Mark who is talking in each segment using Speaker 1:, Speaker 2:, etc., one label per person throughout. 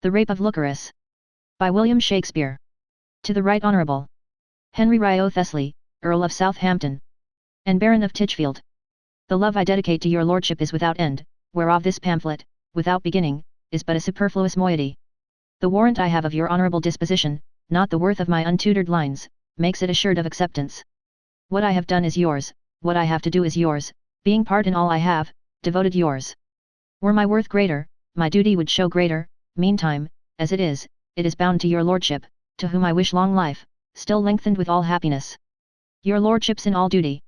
Speaker 1: The Rape of Lucrece. By William Shakespeare. To the Right Honourable Henry Wriothesley, Earl of Southampton, and Baron of Titchfield. The love I dedicate to your lordship is without end, whereof this pamphlet, without beginning, is but a superfluous moiety. The warrant I have of your honourable disposition, not the worth of my untutored lines, makes it assured of acceptance. What I have done is yours, what I have to do is yours, being part in all I have, devoted yours. Were my worth greater, my duty would show greater, meantime, as it is bound to your lordship, to whom I wish long life, still lengthened with all happiness. Your lordship's in all duty.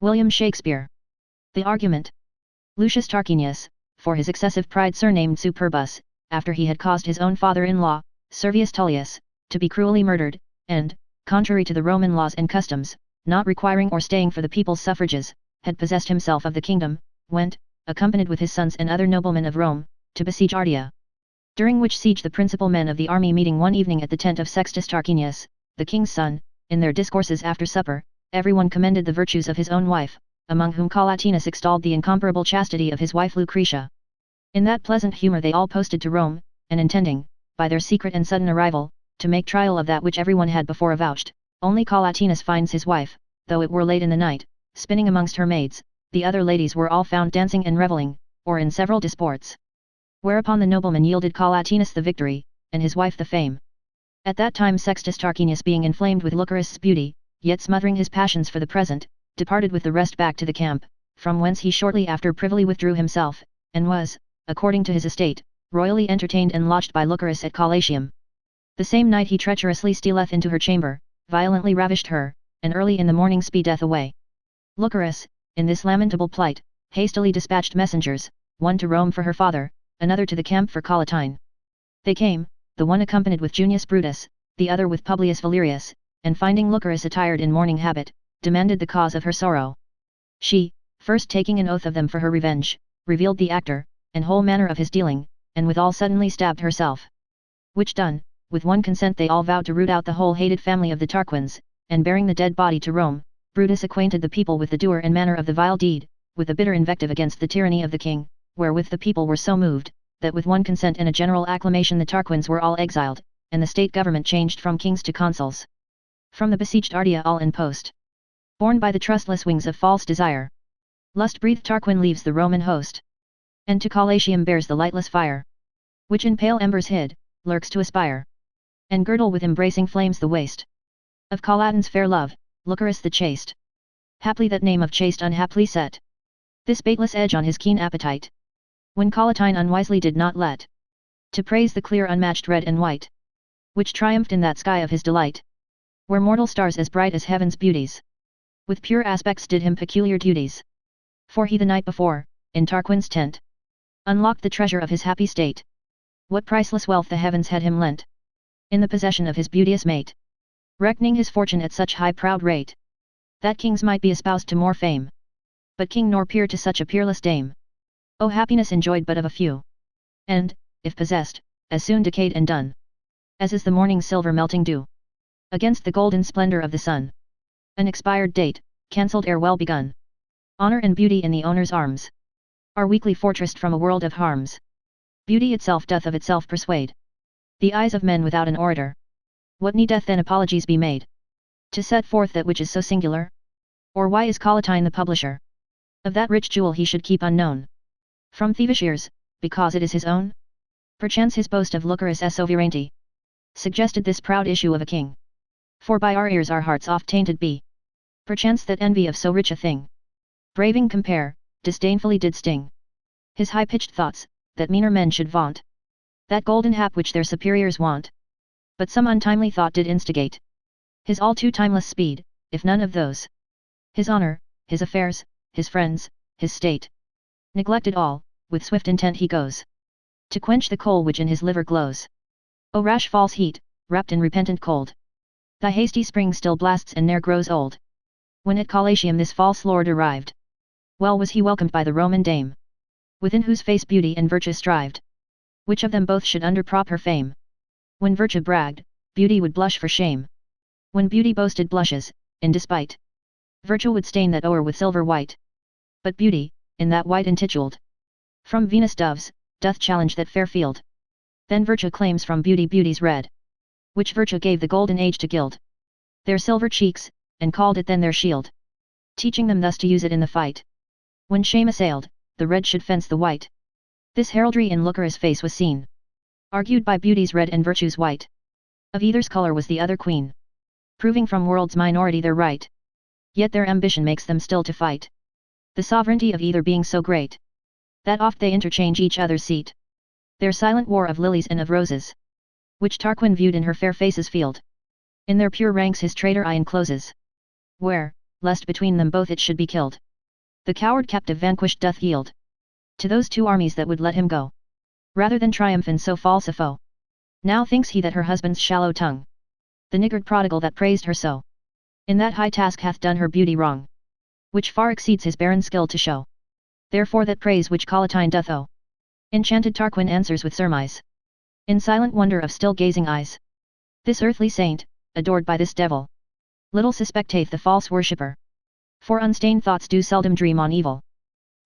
Speaker 1: William Shakespeare. The argument. Lucius Tarquinius, for his excessive pride surnamed Superbus, after he had caused his own father-in-law, Servius Tullius, to be cruelly murdered, and, contrary to the Roman laws and customs, not requiring or staying for the people's suffrages, had possessed himself of the kingdom, went, accompanied with his sons and other noblemen of Rome, to besiege Ardea. During which siege the principal men of the army meeting one evening at the tent of Sextus Tarquinius, the king's son, in their discourses after supper, everyone commended the virtues of his own wife, among whom Collatinus extolled the incomparable chastity of his wife Lucretia. In that pleasant humour they all posted to Rome, and intending, by their secret and sudden arrival, to make trial of that which everyone had before avouched, only Collatinus finds his wife, though it were late in the night, spinning amongst her maids, the other ladies were all found dancing and revelling, or in several disports. Whereupon the nobleman yielded Collatinus the victory, and his wife the fame. At that time Sextus Tarquinius being inflamed with Lucrece's beauty, yet smothering his passions for the present, departed with the rest back to the camp, from whence he shortly after privily withdrew himself, and was, according to his estate, royally entertained and lodged by Lucrece at Collatium. The same night he treacherously stealeth into her chamber, violently ravished her, and early in the morning speedeth away. Lucrece, in this lamentable plight, hastily dispatched messengers, one to Rome for her father, another to the camp for Collatine. They came, the one accompanied with Junius Brutus, the other with Publius Valerius, and finding Lucrece attired in mourning habit, demanded the cause of her sorrow. She, first taking an oath of them for her revenge, revealed the actor, and whole manner of his dealing, and withal suddenly stabbed herself. Which done, with one consent they all vowed to root out the whole hated family of the Tarquins, and bearing the dead body to Rome, Brutus acquainted the people with the doer and manner of the vile deed, with a bitter invective against the tyranny of the king, wherewith the people were so moved, that with one consent and a general acclamation the Tarquins were all exiled, and the state government changed from kings to consuls. From the besieged Ardea all in post. Borne by the trustless wings of false desire. Lust-breathed Tarquin leaves the Roman host. And to Collatium bears the lightless fire. Which in pale embers hid, lurks to aspire. And girdle with embracing flames the waste. Of Collatin's fair love, Lucrece the chaste. Haply that name of chaste unhappily set this baitless edge on his keen appetite. When Collatine unwisely did not let to praise the clear unmatched red and white, which triumphed in that sky of his delight, where mortal stars as bright as heaven's beauties, with pure aspects did him peculiar duties. For he the night before, in Tarquin's tent, unlocked the treasure of his happy state. What priceless wealth the heavens had him lent, in the possession of his beauteous mate, reckoning his fortune at such high proud rate, that kings might be espoused to more fame, but king nor peer to such a peerless dame. O happiness enjoyed but of a few, and, if possessed, as soon decayed and done, as is the morning's silver melting dew against the golden splendor of the sun. An expired date, cancelled ere well begun. Honor and beauty in the owner's arms are weakly fortressed from a world of harms. Beauty itself doth of itself persuade the eyes of men without an orator. What need doth then apologies be made to set forth that which is so singular? Or why is Collatine the publisher of that rich jewel he should keep unknown from thievish ears, because it is his own? Perchance his boast of Lucrece's sovereignty suggested this proud issue of a king. For by our ears our hearts oft tainted be. Perchance that envy of so rich a thing, braving compare, disdainfully did sting his high-pitched thoughts, that meaner men should vaunt that golden hap which their superiors want. But some untimely thought did instigate his all too timeless speed, if none of those his honor, his affairs, his friends, his state neglected all, with swift intent he goes to quench the coal which in his liver glows. O rash false heat, wrapped in repentant cold, thy hasty spring still blasts and ne'er grows old. When at Collatium this false lord arrived, well was he welcomed by the Roman dame, within whose face beauty and virtue strived. Which of them both should underprop her fame? When virtue bragged, beauty would blush for shame. When beauty boasted blushes, in despite, virtue would stain that o'er with silver white. But beauty, in that white intituled from Venus doves, doth challenge that fair field. Then virtue claims from beauty beauty's red, which virtue gave the golden age to gild their silver cheeks, and called it then their shield, teaching them thus to use it in the fight. When shame assailed, the red should fence the white. This heraldry in Lucrece's face was seen, argued by beauty's red and virtue's white. Of either's color was the other queen, proving from world's minority their right. Yet their ambition makes them still to fight, the sovereignty of either being so great, that oft they interchange each other's seat. Their silent war of lilies and of roses, which Tarquin viewed in her fair face's field, in their pure ranks his traitor eye encloses, where, lest between them both it should be killed, the coward captive vanquished doth yield to those two armies that would let him go, rather than triumph in so false a foe. Now thinks he that her husband's shallow tongue, the niggard prodigal that praised her so, in that high task hath done her beauty wrong, which far exceeds his barren skill to show. Therefore that praise which Collatine doth owe, enchanted Tarquin answers with surmise, in silent wonder of still gazing eyes. This earthly saint, adored by this devil, little suspecteth the false worshipper, for unstained thoughts do seldom dream on evil.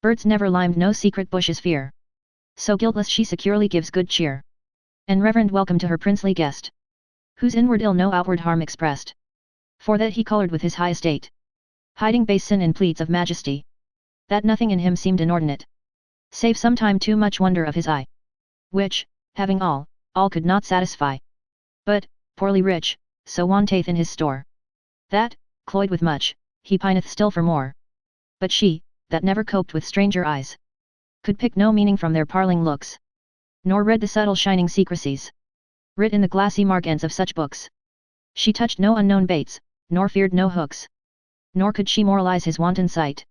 Speaker 1: Birds never limed no secret bushes fear, so guiltless she securely gives good cheer, and reverend welcome to her princely guest, whose inward ill no outward harm expressed, for that he colored with his high estate, hiding base sin in pleads of majesty, that nothing in him seemed inordinate, save sometime too much wonder of his eye, which, having all could not satisfy, but, poorly rich, so wanteth in his store, that, cloyed with much, he pineth still for more. But she, that never coped with stranger eyes, could pick no meaning from their parling looks, nor read the subtle shining secrecies, writ in the glassy margins of such books. She touched no unknown baits, nor feared no hooks, nor could she moralize his wanton sight,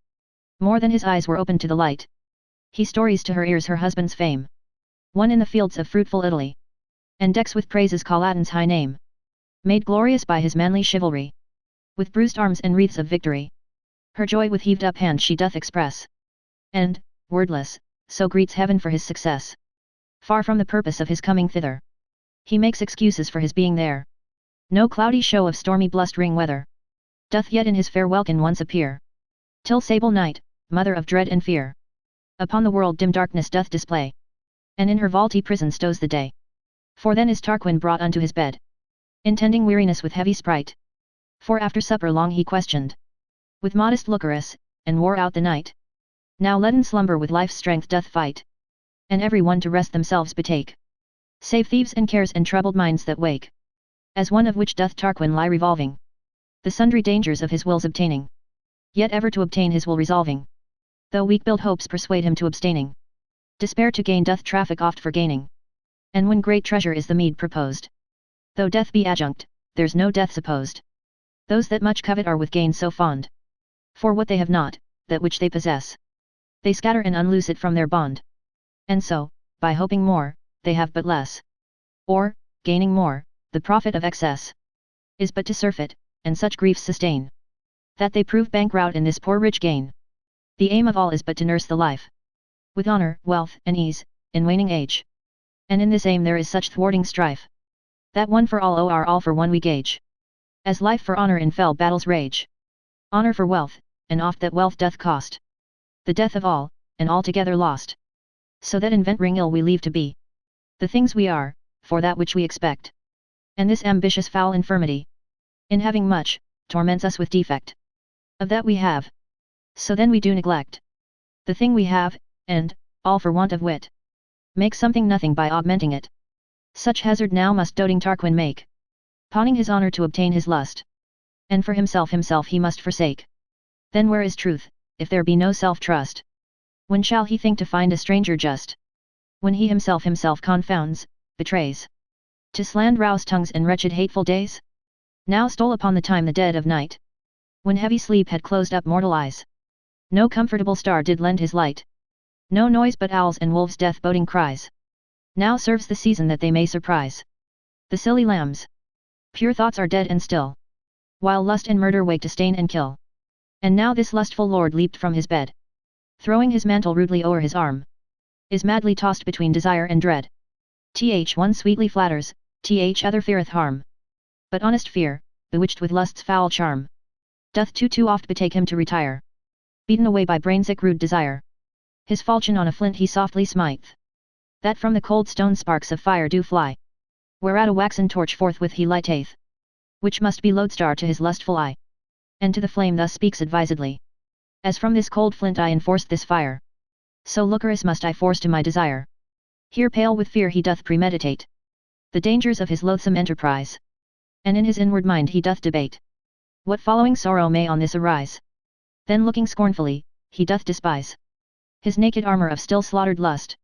Speaker 1: more than his eyes were opened to the light. He stories to her ears her husband's fame, won in the fields of fruitful Italy, and decks with praises Collatin's high name, made glorious by his manly chivalry, with bruised arms and wreaths of victory. Her joy with heaved up hand she doth express, and, wordless, so greets heaven for his success. Far from the purpose of his coming thither, he makes excuses for his being there. No cloudy show of stormy blustering weather doth yet in his fair welkin once appear, till sable night, mother of dread and fear, upon the world dim darkness doth display, and in her vaulty prison stows the day. For then is Tarquin brought unto his bed, intending weariness with heavy sprite, for after supper long he questioned with modest Lucrece, and wore out the night. Now leaden slumber with life's strength doth fight, and every one to rest themselves betake, save thieves and cares and troubled minds that wake, as one of which doth Tarquin lie revolving, the sundry dangers of his will's obtaining, yet ever to obtain his will resolving, though weak-built hopes persuade him to abstaining. Despair to gain doth traffic oft for gaining, and when great treasure is the meed proposed, though death be adjunct, there's no death supposed. Those that much covet are with gain so fond, for what they have not, that which they possess, they scatter and unloose it from their bond, and so, by hoping more, they have but less, or, gaining more, the profit of excess is but to surfeit, and such griefs sustain, that they prove bankrupt in this poor rich gain. The aim of all is but to nurse the life, with honor, wealth, and ease, in waning age, and in this aim there is such thwarting strife, that one for all are all for one we gauge, as life for honor in fell battles rage, honor for wealth, and oft that wealth doth cost the death of all, and altogether lost, so that in venturing ill we leave to be the things we are, for that which we expect. And this ambitious foul infirmity, in having much, torments us with defect of that we have, so then we do neglect the thing we have, and, all for want of wit, make something nothing by augmenting it. Such hazard now must doting Tarquin make, pawning his honor to obtain his lust, and for himself he must forsake. Then where is truth, if there be no self-trust? When shall he think to find a stranger just, when he himself confounds, betrays, to sland rouse tongues and wretched hateful days? Now stole upon the time the dead of night, when heavy sleep had closed up mortal eyes. No comfortable star did lend his light, no noise but owls and wolves' death-boding cries. Now serves the season that they may surprise the silly lambs. Pure thoughts are dead and still, while lust and murder wake to stain and kill. And now this lustful lord leaped from his bed, throwing his mantle rudely o'er his arm, is madly tossed between desire and dread. One sweetly flatters, other feareth harm, but honest fear, bewitched with lust's foul charm, doth too oft betake him to retire, beaten away by brainsick rude desire. His falchion on a flint he softly smiteth, that from the cold stone sparks of fire do fly, whereat a waxen torch forthwith he lighteth, which must be lodestar to his lustful eye. And to the flame thus speaks advisedly. As from this cold flint I enforced this fire, so Lucrece must I force to my desire. Here pale with fear he doth premeditate the dangers of his loathsome enterprise, and in his inward mind he doth debate what following sorrow may on this arise. Then looking scornfully, he doth despise his naked armor of still slaughtered lust,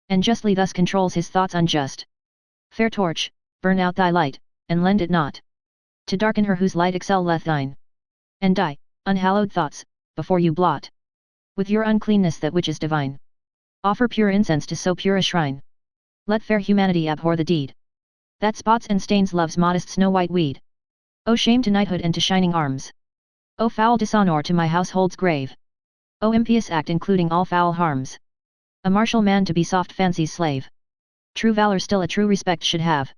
Speaker 1: and justly thus controls his thoughts unjust. Fair torch, burn out thy light, and lend it not to darken her whose light excelleth thine. And die, unhallowed thoughts, before you blot with your uncleanness that which is divine. Offer pure incense to so pure a shrine. Let fair humanity abhor the deed that spots and stains love's modest snow-white weed. O shame to knighthood and to shining arms! O foul dishonor to my household's grave! O impious act including all foul harms! A martial man to be soft fancy's slave. True valor still a true respect should have.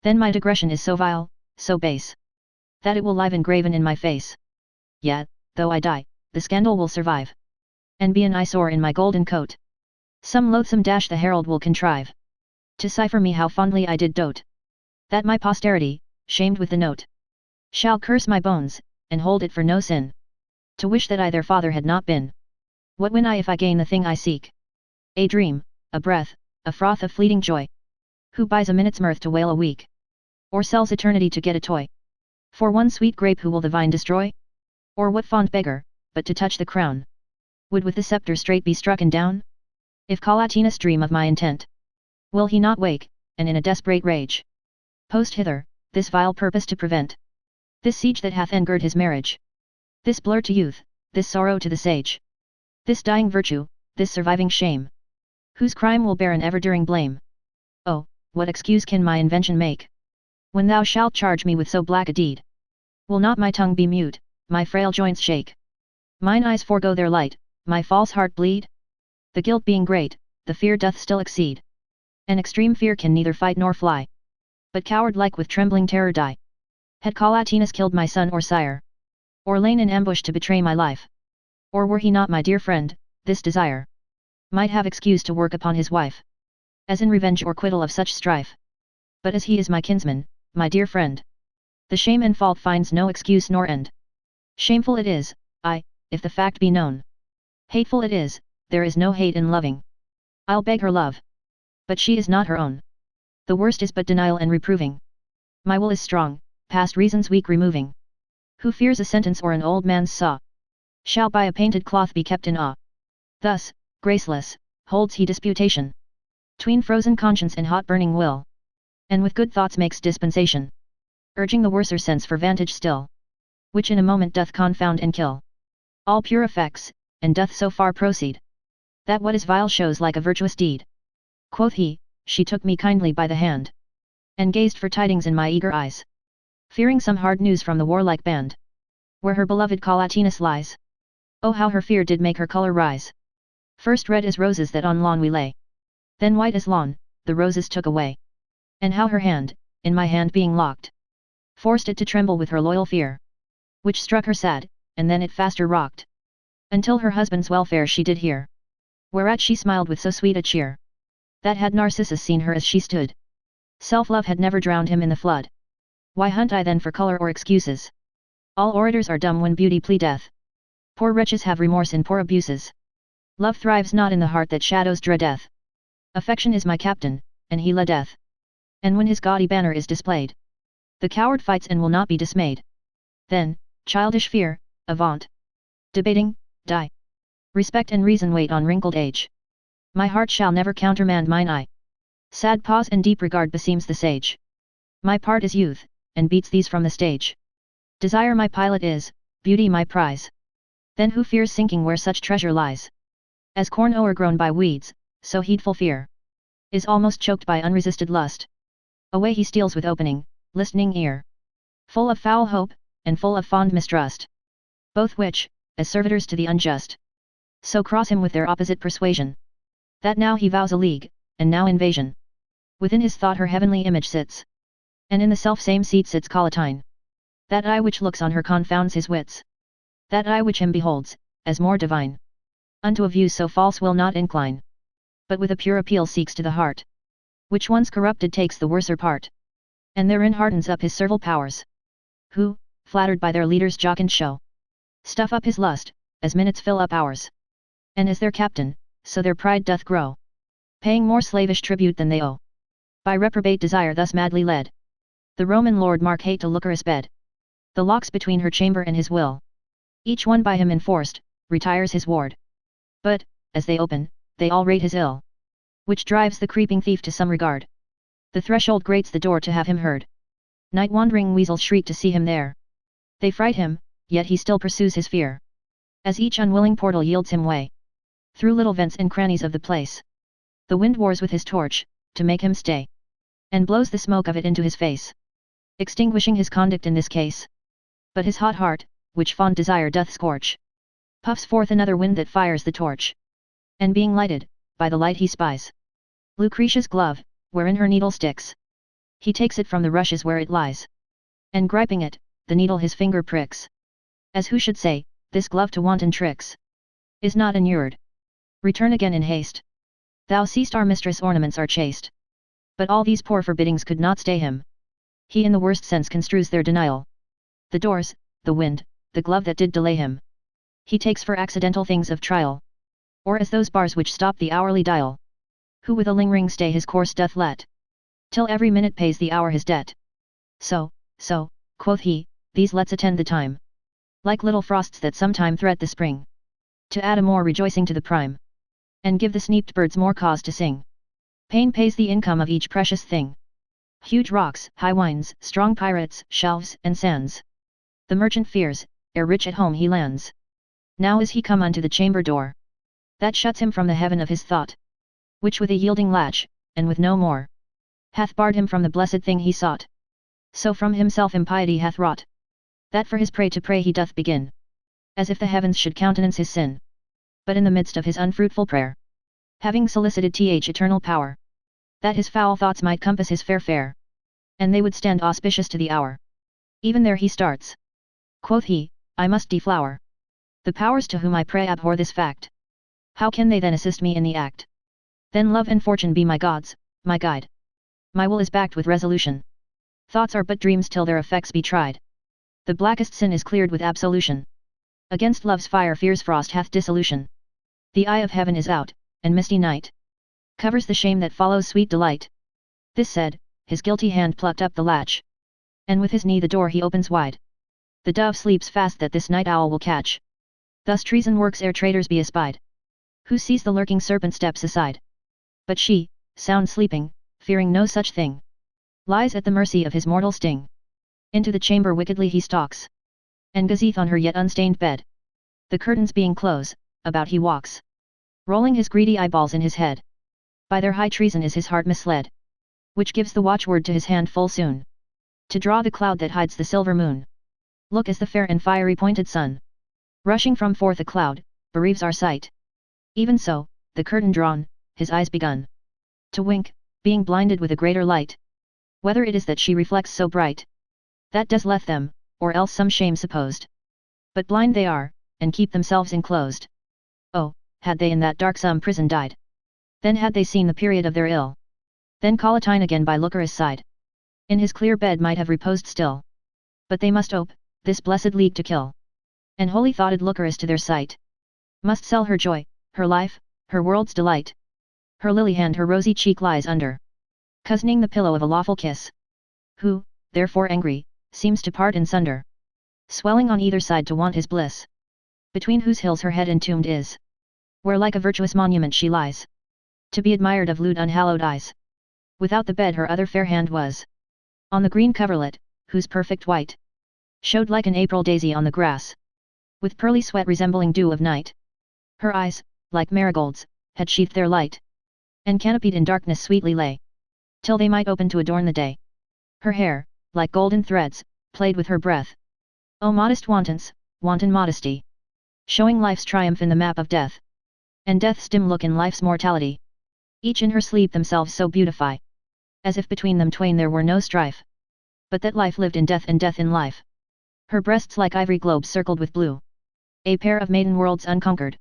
Speaker 1: Then my digression is so vile, so base, that it will live engraven in my face. Yet, though I die, the scandal will survive, and be an eyesore in my golden coat. Some loathsome dash the herald will contrive to cipher me how fondly I did dote, that my posterity, shamed with the note, shall curse my bones, and hold it for no sin, to wish that I their father had not been. What win I if I gain the thing I seek? A dream, a breath, a froth of fleeting joy. Who buys a minute's mirth to wail a week? Or sells eternity to get a toy? For one sweet grape who will the vine destroy? Or what fond beggar, but to touch the crown, would with the scepter straight be strucken down? If Calatinus dream of my intent, will he not wake, and in a desperate rage post hither, this vile purpose to prevent? This siege that hath engirt his marriage, this blur to youth, this sorrow to the sage, this dying virtue, this surviving shame, whose crime will bear an ever-during blame? Oh, what excuse can my invention make, when thou shalt charge me with so black a deed? Will not my tongue be mute, my frail joints shake, mine eyes forego their light, my false heart bleed? The guilt being great, the fear doth still exceed. An extreme fear can neither fight nor fly, but coward-like with trembling terror die. Had Calatinus killed my son or sire, or lain in ambush to betray my life, or were he not my dear friend, this desire might have excuse to work upon his wife, as in revenge or quittal of such strife. But as he is my kinsman, my dear friend, the shame and fault finds no excuse nor end. Shameful it is, if the fact be known. Hateful it is, there is no hate in loving. I'll beg her love, but she is not her own. The worst is but denial and reproving. My will is strong, past reason's weak removing. Who fears a sentence or an old man's saw, shall by a painted cloth be kept in awe. Thus, graceless, holds he disputation, tween frozen conscience and hot burning will, and with good thoughts makes dispensation, urging the worser sense for vantage still, which in a moment doth confound and kill all pure effects, and doth so far proceed, that what is vile shows like a virtuous deed. Quoth he, she took me kindly by the hand, and gazed for tidings in my eager eyes, fearing some hard news from the warlike band, where her beloved Calatinus lies. Oh how her fear did make her colour rise! First red as roses that on lawn we lay, then white as lawn, the roses took away. And how her hand, in my hand being locked, forced it to tremble with her loyal fear, which struck her sad, and then it faster rocked, until her husband's welfare she did hear, whereat she smiled with so sweet a cheer, that had Narcissus seen her as she stood, self-love had never drowned him in the flood. Why hunt I then for colour or excuses? All orators are dumb when beauty pleadeth. Poor wretches have remorse in poor abuses. Love thrives not in the heart that shadows dreadeth. Affection is my captain, and he leadeth. And when his gaudy banner is displayed, the coward fights and will not be dismayed. Then, childish fear, avaunt! Debating, die! Respect and reason wait on wrinkled age. My heart shall never countermand mine eye. Sad pause and deep regard beseems the sage. My part is youth, and beats these from the stage. Desire my pilot is, beauty my prize. Then who fears sinking where such treasure lies? As corn o'ergrown by weeds, so heedful fear is almost choked by unresisted lust. Away he steals with opening, listening ear, full of foul hope, and full of fond mistrust, both which, as servitors to the unjust, so cross him with their opposite persuasion, that now he vows a league, and now invasion. Within his thought her heavenly image sits, and in the self-same seat sits Collatine. That eye which looks on her confounds his wits, that eye which him beholds, as more divine, unto a view so false will not incline. but with a pure appeal seeks to the heart. Which once corrupted takes the worser part, and therein hardens up his servile powers. Who, flattered by their leaders' jocund show, stuff up his lust, as minutes fill up hours. And as their captain, so their pride doth grow, paying more slavish tribute than they owe. By reprobate desire thus madly led, the Roman lord Mark hate to Lucrece bed. The locks between her chamber and his will, each one by him enforced, retires his ward. But, as they open, they all rate his ill, which drives the creeping thief to some regard. The threshold grates the door to have him heard. Night-wandering weasels shriek to see him there. They fright him, yet he still pursues his fear, as each unwilling portal yields him way. Through little vents and crannies of the place, the wind wars with his torch, to make him stay, and blows the smoke of it into his face, extinguishing his conduct in this case. But his hot heart, which fond desire doth scorch, puffs forth another wind that fires the torch, and being lighted, by the light he spies Lucretia's glove, wherein her needle sticks. He takes it from the rushes where it lies, and griping it, the needle his finger pricks, as who should say, this glove to wanton tricks is not inured. Return again in haste. Thou seest our mistress' ornaments are chaste. But all these poor forbiddings could not stay him. He in the worst sense construes their denial. The doors, the wind, the glove that did delay him, he takes for accidental things of trial, or as those bars which stop the hourly dial. Who with a lingering stay his course doth let, till every minute pays the hour his debt. So, quoth he, these lets attend the time, like little frosts that sometime threat the spring, to add a more rejoicing to the prime, and give the sneaped birds more cause to sing. Pain pays the income of each precious thing. Huge rocks, high winds, strong pirates, shelves, and sands, the merchant fears, ere rich at home he lands. Now is he come unto the chamber door, that shuts him from the heaven of his thought, which with a yielding latch, and with no more, hath barred him from the blessed thing he sought. So from himself impiety hath wrought, that for his prey to pray he doth begin, as if the heavens should countenance his sin. But in the midst of his unfruitful prayer, having solicited eternal power, that his foul thoughts might compass his fair fare, and they would stand auspicious to the hour, even there he starts. Quoth he, I must deflower the powers to whom I pray abhor this fact. How can they then assist me in the act? Then love and fortune be my gods, my guide. My will is backed with resolution. Thoughts are but dreams till their effects be tried. The blackest sin is cleared with absolution. Against love's fire fierce frost hath dissolution. The eye of heaven is out, and misty night covers the shame that follows sweet delight. This said, his guilty hand plucked up the latch, and with his knee the door he opens wide. The dove sleeps fast that this night owl will catch. Thus treason works ere traitors be espied. Who sees the lurking serpent steps aside, but she, sound sleeping, fearing no such thing, lies at the mercy of his mortal sting. Into the chamber wickedly he stalks, and gazeth on her yet unstained bed. The curtains being close, about he walks, rolling his greedy eyeballs in his head. By their high treason is his heart misled, which gives the watchword to his hand full soon, to draw the cloud that hides the silver moon. Look as the fair and fiery pointed sun, rushing from forth a cloud, bereaves our sight. Even so, the curtain drawn, his eyes begun to wink, being blinded with a greater light. Whether it is that she reflects so bright, that does let them, or else some shame supposed. But blind they are, and keep themselves enclosed. Oh, had they in that darksome prison died, then had they seen the period of their ill. Then Collatine again by Lucrece's side, in his clear bed might have reposed still. But they must ope, this blessed league to kill, and holy thoughted Lucrece to their sight, must sell her joy, her life, her world's delight. Her lily hand her rosy cheek lies under, cozening the pillow of a lawful kiss. Who, therefore angry, seems to part in sunder, swelling on either side to want his bliss, between whose hills her head entombed is, where like a virtuous monument she lies, to be admired of lewd unhallowed eyes. Without the bed her other fair hand was, on the green coverlet, whose perfect white showed like an April daisy on the grass, with pearly sweat resembling dew of night. Her eyes, like marigolds, had sheathed their light, and canopied in darkness sweetly lay, till they might open to adorn the day. Her hair, like golden threads, played with her breath. O modest wantons, wanton modesty, showing life's triumph in the map of death, and death's dim look in life's mortality. Each in her sleep themselves so beautify, as if between them twain there were no strife, but that life lived in death and death in life. Her breasts like ivory globes circled with blue, a pair of maiden worlds unconquered,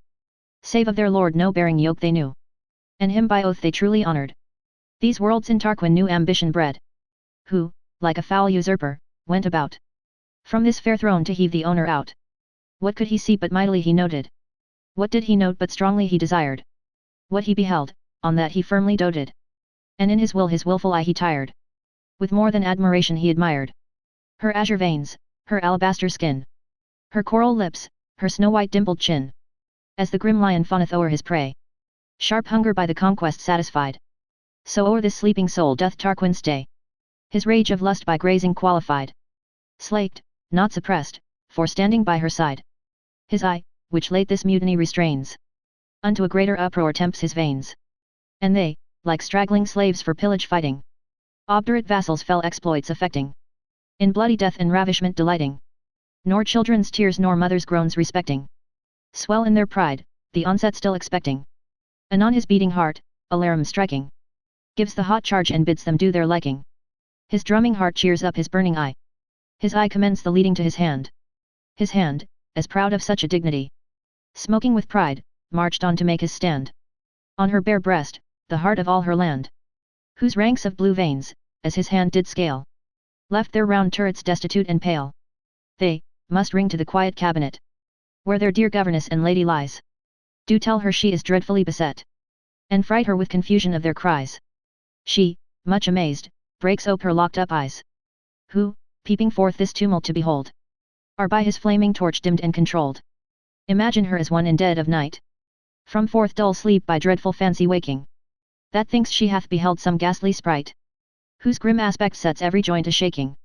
Speaker 1: save of their lord no bearing yoke they knew. and him by oath they truly honored. These worlds in Tarquin new ambition bred, who, like a foul usurper, went about from this fair throne to heave the owner out. What could he see but mightily he noted? What did he note but strongly he desired? What he beheld, on that he firmly doted. And in his will his wilful eye he tired. With more than admiration he admired her azure veins, her alabaster skin, her coral lips, her snow-white dimpled chin. As the grim lion fawneth o'er his prey, sharp hunger by the conquest satisfied, so o'er this sleeping soul doth Tarquin stay, his rage of lust by grazing qualified, slaked, not suppressed, for standing by her side. His eye, which late this mutiny restrains, unto a greater uproar tempts his veins. And they, like straggling slaves for pillage fighting, obdurate vassals fell exploits effecting, in bloody death and ravishment delighting, nor children's tears nor mothers' groans respecting, swell in their pride, the onset still expecting. Anon his beating heart, alarum striking, gives the hot charge and bids them do their liking. His drumming heart cheers up his burning eye. His eye commends the leading to his hand. His hand, as proud of such a dignity, smoking with pride, marched on to make his stand. On her bare breast, the heart of all her land, whose ranks of blue veins, as his hand did scale, left their round turrets destitute and pale. They must ring to the quiet cabinet, where their dear governess and lady lies. Do tell her she is dreadfully beset, and fright her with confusion of their cries. She, much amazed, breaks ope her locked up eyes, who, peeping forth this tumult to behold, are by his flaming torch dimmed and controlled. Imagine her as one in dead of night, from forth dull sleep by dreadful fancy waking, that thinks she hath beheld some ghastly sprite, whose grim aspect sets every joint a shaking.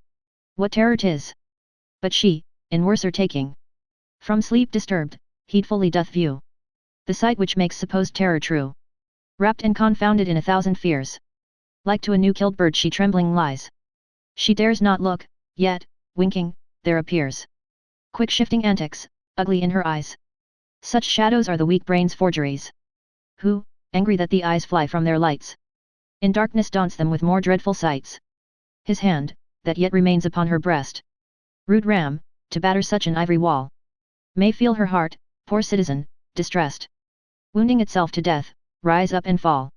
Speaker 1: What terror 'tis! But she, in worser taking, from sleep disturbed, heedfully doth view the sight which makes supposed terror true. Wrapped and confounded in a thousand fears, like to a new killed bird she trembling lies. She dares not look, yet, winking, there appears quick shifting antics, ugly in her eyes. Such shadows are the weak brain's forgeries, who, angry that the eyes fly from their lights, in darkness daunts them with more dreadful sights. His hand, that yet remains upon her breast, rude ram, to batter such an ivory wall, may feel her heart, poor citizen, distressed, wounding itself to death, rise up and fall,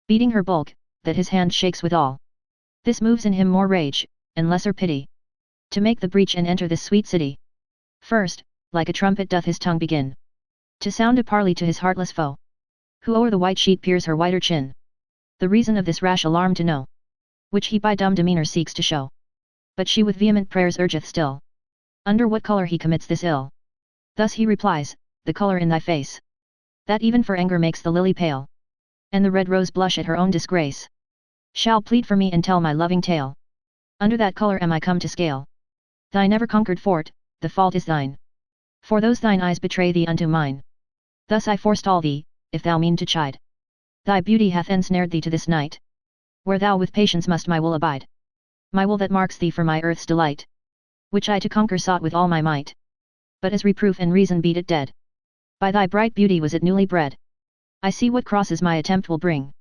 Speaker 1: beating her bulk, that his hand shakes withal. This moves in him more rage, and lesser pity, to make the breach and enter this sweet city. First, like a trumpet doth his tongue begin to sound a parley to his heartless foe, who o'er the white sheet peers her whiter chin, the reason of this rash alarm to know, which he by dumb demeanour seeks to show. But she with vehement prayers urgeth still, under what colour he commits this ill. Thus he replies, the colour in thy face, that even for anger makes the lily pale, and the red rose blush at her own disgrace, shall plead for me and tell my loving tale. Under that colour am I come to scale thy never conquered fort, the fault is thine, for those thine eyes betray thee unto mine. Thus I forestall thee, if thou mean to chide. Thy beauty hath ensnared thee to this night, where thou with patience must my will abide. My will that marks thee for my earth's delight, which I to conquer sought with all my might, but as reproof and reason beat it dead. By thy bright beauty was it newly bred. I see what crosses my attempt will bring.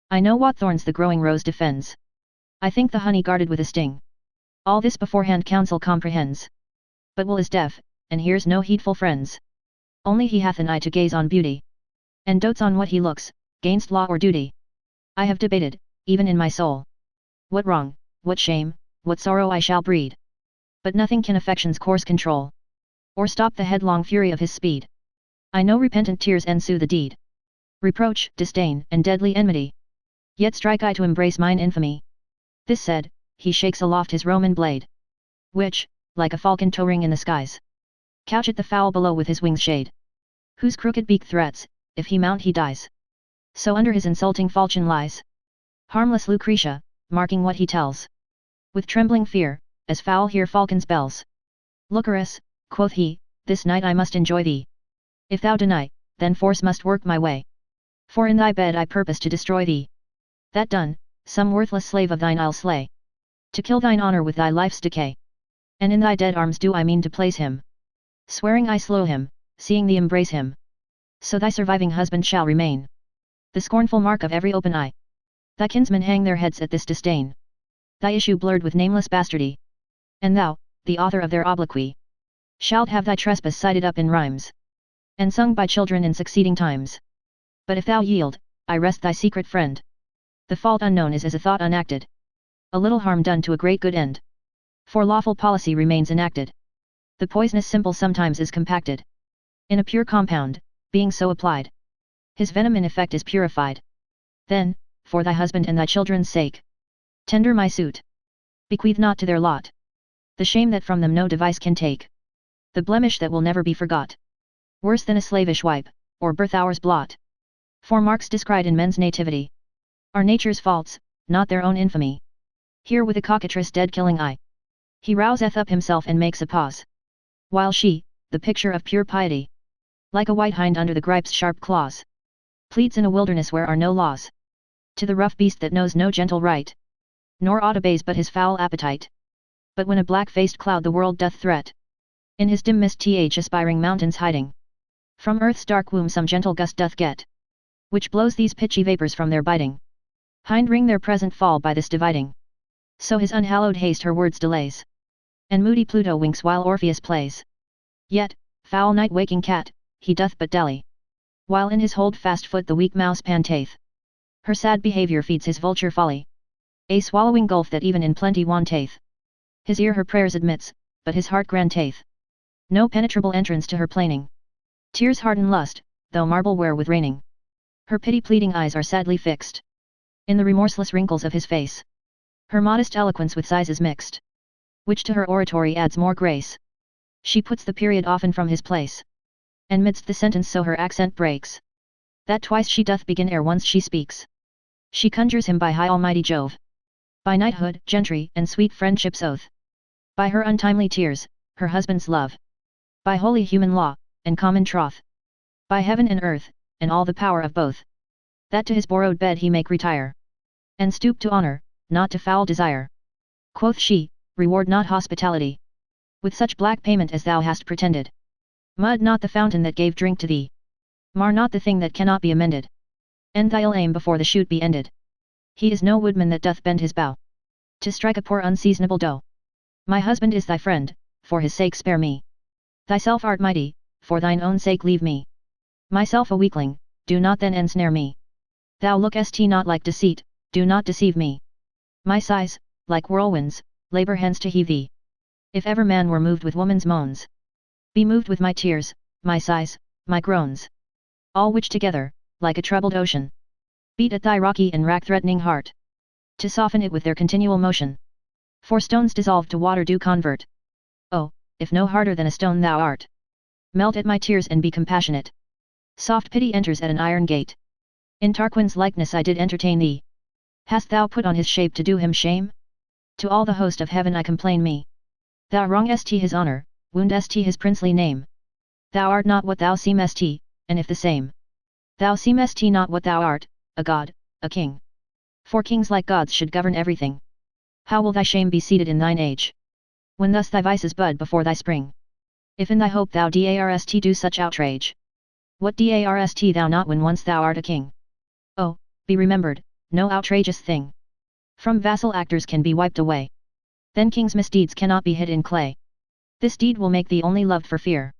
Speaker 1: I know what thorns the growing rose defends. I think the honey guarded with a sting. All this beforehand counsel comprehends. But will is deaf, and hears no heedful friends. Only he hath an eye to gaze on beauty, and dotes on what he looks, gainst law or duty. I have debated, even in my soul, what wrong, what shame, what sorrow I shall breed. But nothing can affection's course control, or stop the headlong fury of his speed. I know repentant tears ensue the deed, reproach, disdain, and deadly enmity. Yet strike I to embrace mine infamy. This said, he shakes aloft his Roman blade, which, like a falcon towering in the skies, coucheth the fowl below with his wings shade, whose crooked beak threats, if he mount he dies. So under his insulting falchion lies harmless Lucretia, marking what he tells, with trembling fear, as fowl hear falcon's bells. Lucrece, quoth he, this night I must enjoy thee. If thou deny, then force must work my way, for in thy bed I purpose to destroy thee. That done, some worthless slave of thine I'll slay, to kill thine honour with thy life's decay, and in thy dead arms do I mean to place him, swearing I slow him, seeing thee embrace him, so thy surviving husband shall remain the scornful mark of every open eye. Thy kinsmen hang their heads at this disdain, thy issue blurred with nameless bastardy, and thou, the author of their obloquy, shalt have thy trespass cited up in rhymes, and sung by children in succeeding times. But if thou yield, I rest thy secret friend. The fault unknown is as a thought unacted. A little harm done to a great good end. For lawful policy remains enacted. The poisonous simple sometimes is compacted. In a pure compound, being so applied. His venom in effect is purified. Then, for thy husband and thy children's sake, tender my suit. Bequeath not to their lot the shame that from them no device can take. The blemish that will never be forgot. Worse than a slavish wipe, or birth hour's blot. For marks descried in men's nativity are nature's faults, not their own infamy. Here with a cockatrice dead killing eye, he rouseth up himself and makes a pause. While she, the picture of pure piety, like a white hind under the gripe's sharp claws, pleads in a wilderness where are no laws. To the rough beast that knows no gentle right, nor aught obeys but his foul appetite. But when a black-faced cloud the world doth threat, in his dim mist aspiring mountains hiding, from earth's dark womb some gentle gust doth get, which blows these pitchy vapors from their biting hind ring their present fall by this dividing. So his unhallowed haste her words delays, and moody Pluto winks while Orpheus plays. Yet, foul night-waking cat, he doth but dally, while in his hold-fast foot the weak mouse panteth. Her sad behavior feeds his vulture folly, a swallowing gulf that even in plenty wanteth. His ear her prayers admits, but his heart granteth no penetrable entrance to her plaining. Tears harden lust, though marble where with raining. Her pity-pleading eyes are sadly fixed in the remorseless wrinkles of his face. Her modest eloquence with sighs is mixed, which to her oratory adds more grace. She puts the period often from his place, and midst the sentence so her accent breaks, that twice she doth begin ere once she speaks. She conjures him by high almighty Jove, by knighthood, gentry, and sweet friendship's oath, by her untimely tears, her husband's love, by holy human law, and common troth, by heaven and earth, and all the power of both, that to his borrowed bed he make retire, and stoop to honor, not to foul desire. Quoth she, reward not hospitality with such black payment as thou hast pretended. Mud not the fountain that gave drink to thee. Mar not the thing that cannot be amended. End thy ill aim before the shoot be ended. He is no woodman that doth bend his bow to strike a poor unseasonable doe. My husband is thy friend, for his sake spare me. Thyself art mighty, for thine own sake leave me. Myself a weakling, do not then ensnare me. Thou lookest not like deceit, do not deceive me. My sighs, like whirlwinds, labour hence to heave thee. If ever man were moved with woman's moans, be moved with my tears, my sighs, my groans. All which together, like a troubled ocean, beat at thy rocky and rack-threatening heart, to soften it with their continual motion. For stones dissolved to water do convert. Oh, if no harder than a stone thou art, melt at my tears and be compassionate. Soft pity enters at an iron gate. In Tarquin's likeness I did entertain thee. Hast thou put on his shape to do him shame? To all the host of heaven I complain me. Thou wrongest his honour, woundest his princely name. Thou art not what thou seemest, and if the same, thou seemest not what thou art, a god, a king. For kings like gods should govern everything. How will thy shame be seated in thine age, when thus thy vices bud before thy spring? If in thy hope thou darst do such outrage, what darst thou not when once thou art a king? Oh, be remembered, no outrageous thing from vassal actors can be wiped away. Then king's misdeeds cannot be hid in clay. This deed will make thee only loved for fear.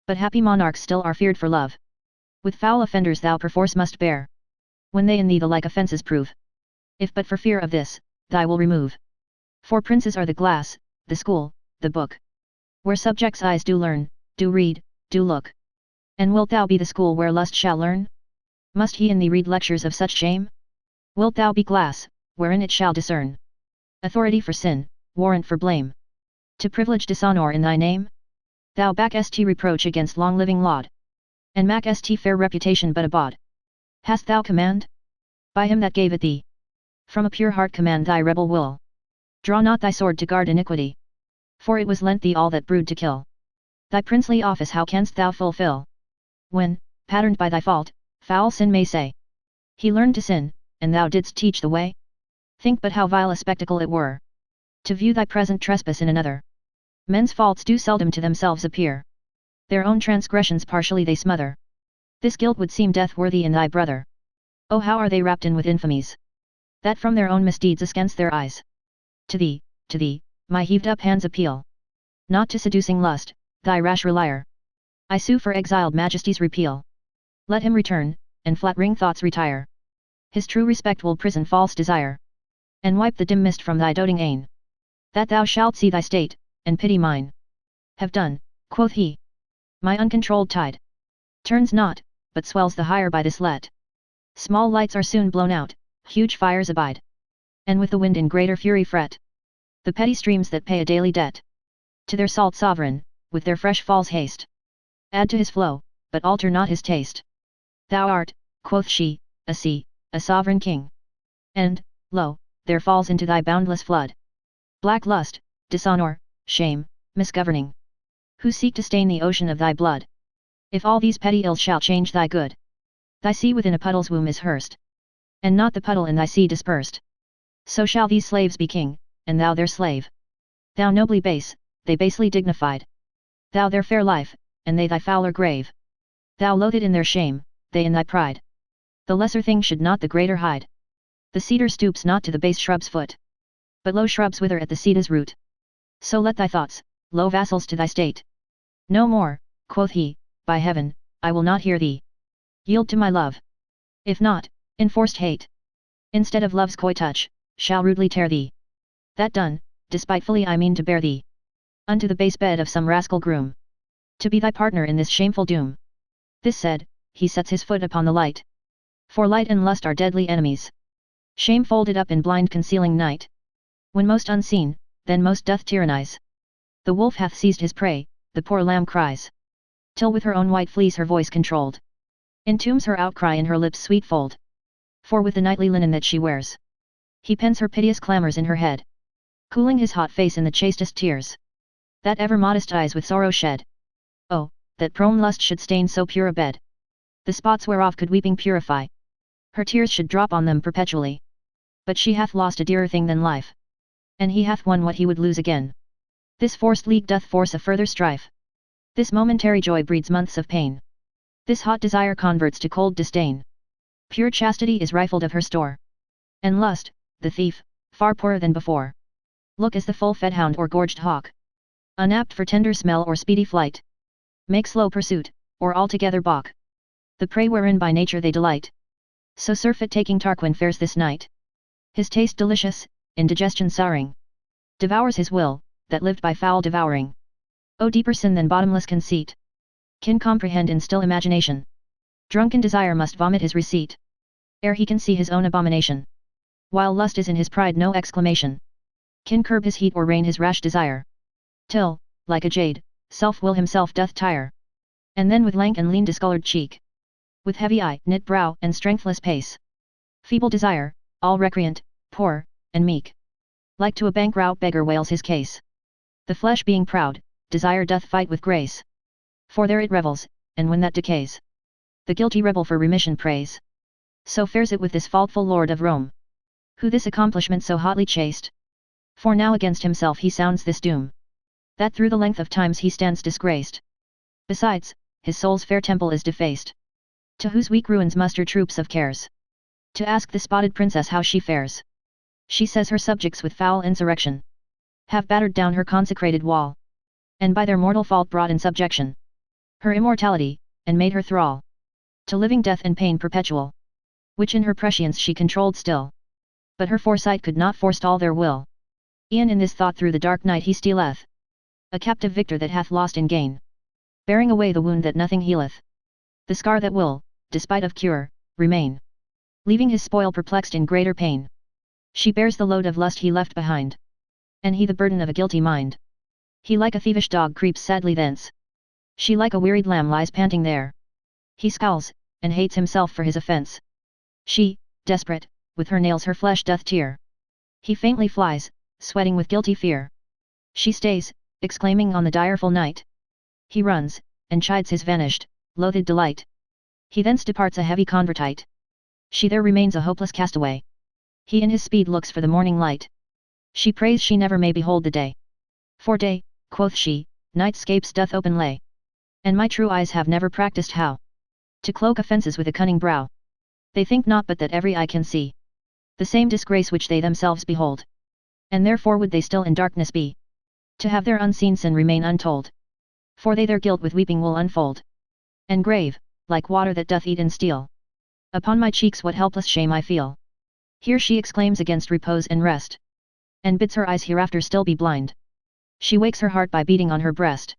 Speaker 1: But happy monarchs still are feared for love. With foul offenders thou perforce must bear, when they in thee the like offences prove. If but for fear of this, thy will remove. For princes are the glass, the school, the book, where subjects' eyes do learn, do read, do look. And wilt thou be the school where lust shall learn? Must he in thee read lectures of such shame? Wilt thou be glass, wherein it shall discern authority for sin, warrant for blame, to privilege dishonour in thy name? Thou backest reproach against long-living laud, and makest fair reputation but a bawd. Hast thou command? By him that gave it thee. From a pure heart command thy rebel will. Draw not thy sword to guard iniquity, for it was lent thee all that brood to kill. Thy princely office how canst thou fulfill, when, patterned by thy fault, foul sin may say, he learned to sin, and thou didst teach the way? Think but how vile a spectacle it were, to view thy present trespass in another. Men's faults do seldom to themselves appear, their own transgressions partially they smother. This guilt would seem death-worthy in thy brother. Oh how are they wrapped in with infamies, that from their own misdeeds askance their eyes. To thee, my heaved-up hands appeal, not to seducing lust, thy rash relier. I sue for exiled majesty's repeal. Let him return, and flattering thoughts retire. His true respect will prison false desire, and wipe the dim mist from thy doting ain. That thou shalt see thy state, and pity mine. Have done, quoth he. My uncontrolled tide turns not, but swells the higher by this let. Small lights are soon blown out, huge fires abide, and with the wind in greater fury fret. The petty streams that pay a daily debt to their salt sovereign, with their fresh falls haste. Add to his flow, but alter not his taste. Thou art, quoth she, a sea, a sovereign king. And, lo, there falls into thy boundless flood black lust, dishonour, shame, misgoverning, who seek to stain the ocean of thy blood. If all these petty ills shall change thy good, thy sea within a puddle's womb is hearsed, and not the puddle in thy sea dispersed. So shall these slaves be king, and thou their slave. Thou nobly base, they basely dignified. Thou their fair life, and they thy fouler grave. Thou loathed in their shame, they in thy pride. The lesser thing should not the greater hide. The cedar stoops not to the base shrub's foot, but low shrubs wither at the cedar's root. So let thy thoughts, low vassals to thy state. No more, quoth he, by heaven, I will not hear thee. Yield to my love. If not, enforced hate, instead of love's coy touch, shall rudely tear thee. That done, despitefully I mean to bear thee unto the base bed of some rascal groom, to be thy partner in this shameful doom. This said, he sets his foot upon the light. For light and lust are deadly enemies. Shame folded up in blind concealing night. When most unseen, then most doth tyrannize. The wolf hath seized his prey, the poor lamb cries, till with her own white fleece her voice controlled entombs her outcry in her lips' sweet fold. For with the nightly linen that she wears, he pens her piteous clamours in her head, cooling his hot face in the chastest tears, that ever modest eyes with sorrow shed. Oh, that prone lust should stain so pure a bed, the spots whereof could weeping purify, her tears should drop on them perpetually. But she hath lost a dearer thing than life, and he hath won what he would lose again. This forced league doth force a further strife. This momentary joy breeds months of pain. This hot desire converts to cold disdain. Pure chastity is rifled of her store, and lust, the thief, far poorer than before. Look as the full-fed hound or gorged hawk, unapt for tender smell or speedy flight, make slow pursuit, or altogether balk the prey wherein by nature they delight. So surfeit-taking Tarquin fares this night. His taste delicious, indigestion souring, devours his will, that lived by foul devouring. O deeper sin than bottomless conceit can comprehend in still imagination. Drunken desire must vomit his receipt, ere he can see his own abomination. While lust is in his pride no exclamation can curb his heat or rein his rash desire. Till, like a jade, self-will himself doth tire, and then with lank and lean discoloured cheek, with heavy eye, knit brow, and strengthless pace, feeble desire, all recreant, poor, and meek, like to a bankrupt beggar wails his case. The flesh being proud, desire doth fight with grace, for there it revels, and when that decays, the guilty rebel for remission prays. So fares it with this faultful lord of Rome, who this accomplishment so hotly chased. For now against himself he sounds this doom, that through the length of times he stands disgraced. Besides, his soul's fair temple is defaced, to whose weak ruins muster troops of cares, to ask the spotted princess how she fares. She says her subjects with foul insurrection have battered down her consecrated wall, and by their mortal fault brought in subjection her immortality, and made her thrall to living death and pain perpetual, which in her prescience she controlled still. But her foresight could not forestall their will. E'en in this thought through the dark night he stealeth, a captive victor that hath lost in gain, bearing away the wound that nothing healeth, the scar that will, despite of cure, remain, leaving his spoil perplexed in greater pain. She bears the load of lust he left behind, and he the burden of a guilty mind. He like a thievish dog creeps sadly thence, she like a wearied lamb lies panting there. He scowls, and hates himself for his offence. She, desperate, with her nails her flesh doth tear. He faintly flies, sweating with guilty fear. She stays, exclaiming on the direful night. He runs, and chides his vanished, loathed delight. He thence departs a heavy convertite. She there remains a hopeless castaway. He in his speed looks for the morning light. She prays she never may behold the day. For day, quoth she, night's scapes doth open lay, and my true eyes have never practised how to cloak offences with a cunning brow. They think not but that every eye can see the same disgrace which they themselves behold, and therefore would they still in darkness be, to have their unseen sin remain untold. For they their guilt with weeping will unfold, and grave, like water that doth eat and steal, Upon my cheeks what helpless shame I feel. Here she exclaims against repose and rest, and bids her eyes hereafter still be blind. She wakes her heart by beating on her breast,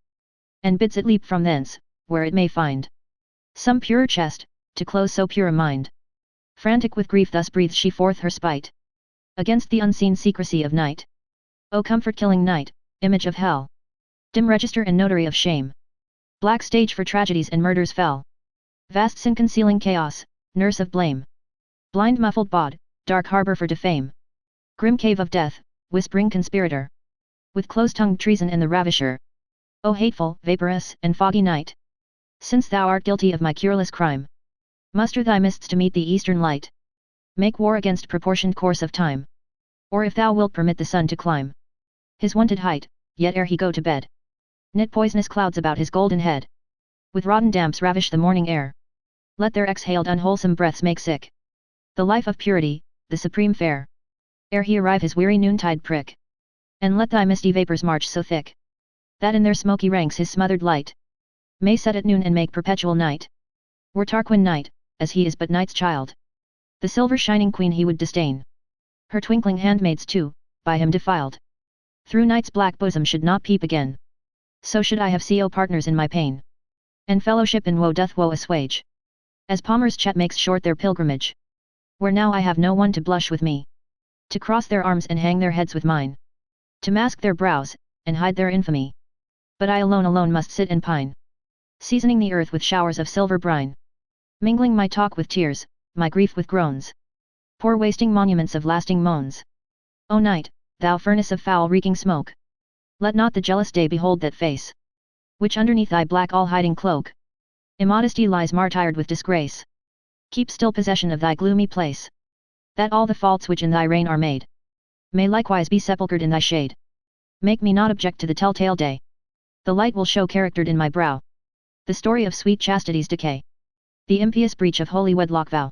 Speaker 1: and bids it leap from thence, where it may find some purer chest, to close so pure a mind. Frantic with grief thus breathes she forth her spite, against the unseen secrecy of night. O comfort-killing night, image of hell, dim register and notary of shame, black stage for tragedies and murders fell, vast sin-concealing chaos, nurse of blame, blind muffled bawd, dark harbor for defame, grim cave of death, whispering conspirator, with close-tongued treason and the ravisher. O hateful, vaporous, and foggy night, since thou art guilty of my cureless crime, muster thy mists to meet the eastern light. Make war against proportioned course of time, or if thou wilt permit the sun to climb his wonted height, yet ere he go to bed, knit poisonous clouds about his golden head, with rotten damps ravish the morning air. Let their exhaled unwholesome breaths make sick the life of purity, the supreme fair, ere he arrive his weary noontide prick. And let thy misty vapors march so thick, that in their smoky ranks his smothered light may set at noon and make perpetual night. Were Tarquin night, as he is but night's child, the silver-shining queen he would disdain. Her twinkling handmaids too, by him defiled, through night's black bosom should not peep again. So should I have co partners in my pain, and fellowship in woe doth woe assuage, as palmers' chat makes short their pilgrimage, where now I have no one to blush with me, to cross their arms and hang their heads with mine, to mask their brows, and hide their infamy. But I alone must sit and pine, seasoning the earth with showers of silver brine, mingling my talk with tears, my grief with groans, poor wasting monuments of lasting moans. O night, thou furnace of foul reeking smoke, let not the jealous day behold that face, which underneath thy black all-hiding cloak, immodesty lies martyred with disgrace. Keep still possession of thy gloomy place, that all the faults which in thy reign are made, may likewise be sepulchred in thy shade. Make me not object to the telltale day, the light will show charactered in my brow, the story of sweet chastity's decay, the impious breach of holy wedlock vow.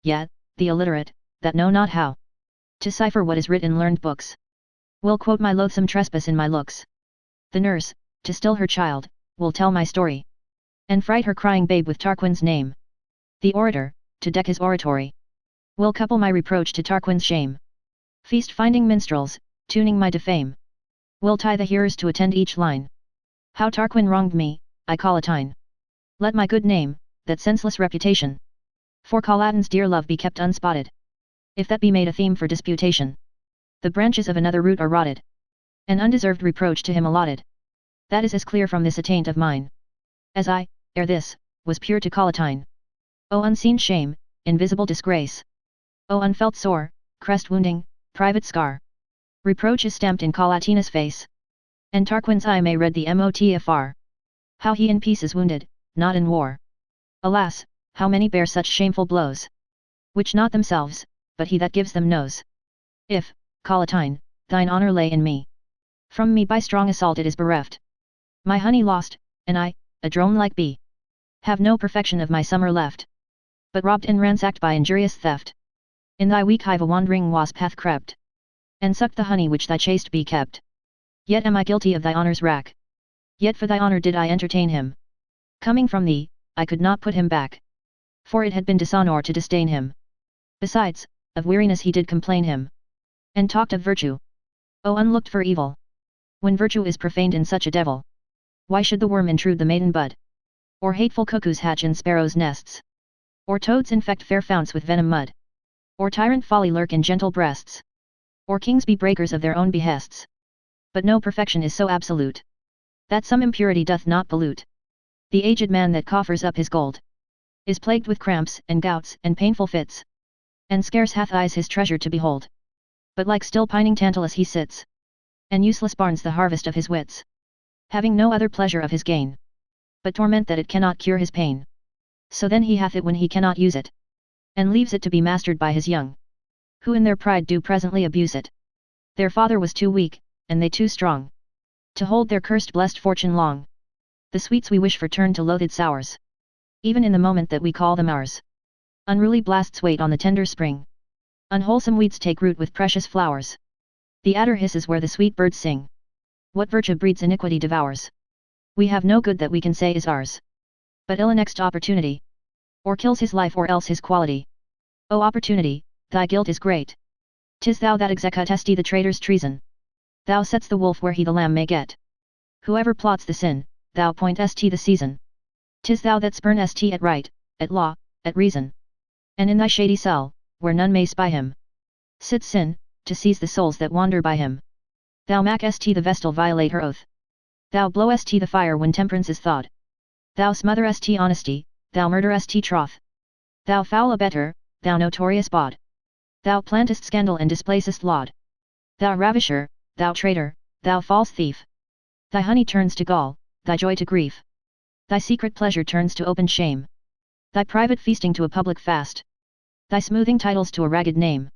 Speaker 1: Yet, the illiterate, that know not how to cipher what is writ in learned books, will quote my loathsome trespass in my looks. The nurse, to still her child, will tell my story, and fright her crying babe with Tarquin's name. The orator, to deck his oratory, will couple my reproach to Tarquin's shame. Feast-finding minstrels, tuning my defame, will tie the hearers to attend each line. How Tarquin wronged me, I Collatine. Let my good name, that senseless reputation, for Collatin's dear love be kept unspotted, if that be made a theme for disputation. The branches of another root are rotted, an undeserved reproach to him allotted. That is as clear from this attaint of mine, as I, ere this, was pure to Collatine. O unseen shame, invisible disgrace! O unfelt sore, crest wounding, private scar! Reproach is stamped in Collatina's face, and Tarquin's eye may read the mot afar. How he in peace is wounded, not in war. Alas, how many bear such shameful blows, which not themselves, but he that gives them knows. If, Collatine, thine honour lay in me, from me by strong assault it is bereft. My honey lost, and I, a drone-like bee, have no perfection of my summer left, but robbed and ransacked by injurious theft. In thy weak hive a wandering wasp hath crept, and sucked the honey which thy chaste bee kept. Yet am I guilty of thy honour's wrack, yet for thy honour did I entertain him. Coming from thee, I could not put him back, for it had been dishonour to disdain him. Besides, of weariness he did complain him, and talked of virtue. O unlooked for evil! When virtue is profaned in such a devil, why should the worm intrude the maiden bud? Or hateful cuckoos hatch in sparrows' nests? Or toads infect fair founts with venom mud? Or tyrant folly lurk in gentle breasts? Or kings be breakers of their own behests? But no perfection is so absolute, that some impurity doth not pollute. The aged man that coffers up his gold, is plagued with cramps, and gouts, and painful fits, and scarce hath eyes his treasure to behold. But like still pining Tantalus he sits, and useless barns the harvest of his wits, having no other pleasure of his gain, but torment that it cannot cure his pain. So then he hath it when he cannot use it, and leaves it to be mastered by his young, who in their pride do presently abuse it. Their father was too weak, and they too strong, to hold their cursed blessed fortune long. The sweets we wish for turn to loathed sours, even in the moment that we call them ours. Unruly blasts wait on the tender spring, unwholesome weeds take root with precious flowers. The adder hisses where the sweet birds sing. What virtue breeds iniquity devours. We have no good that we can say is ours, but ill annexed opportunity, or kills his life or else his quality. O opportunity, thy guilt is great. 'Tis thou that executest the traitor's treason. Thou setst the wolf where he the lamb may get. Whoever plots the sin, thou pointest the season. 'Tis thou that spurnest at right, at law, at reason. And in thy shady cell, where none may spy him, sits sin, to seize the souls that wander by him. Thou makest the vestal violate her oath. Thou blowest the fire when temperance is thawed. Thou smotherest honesty, thou murderest troth. Thou foul abettor, thou notorious bawd. Thou plantest scandal and displacest laud. Thou ravisher, thou traitor, thou false thief. Thy honey turns to gall, thy joy to grief. Thy secret pleasure turns to open shame. Thy private feasting to a public fast. Thy smoothing titles to a ragged name.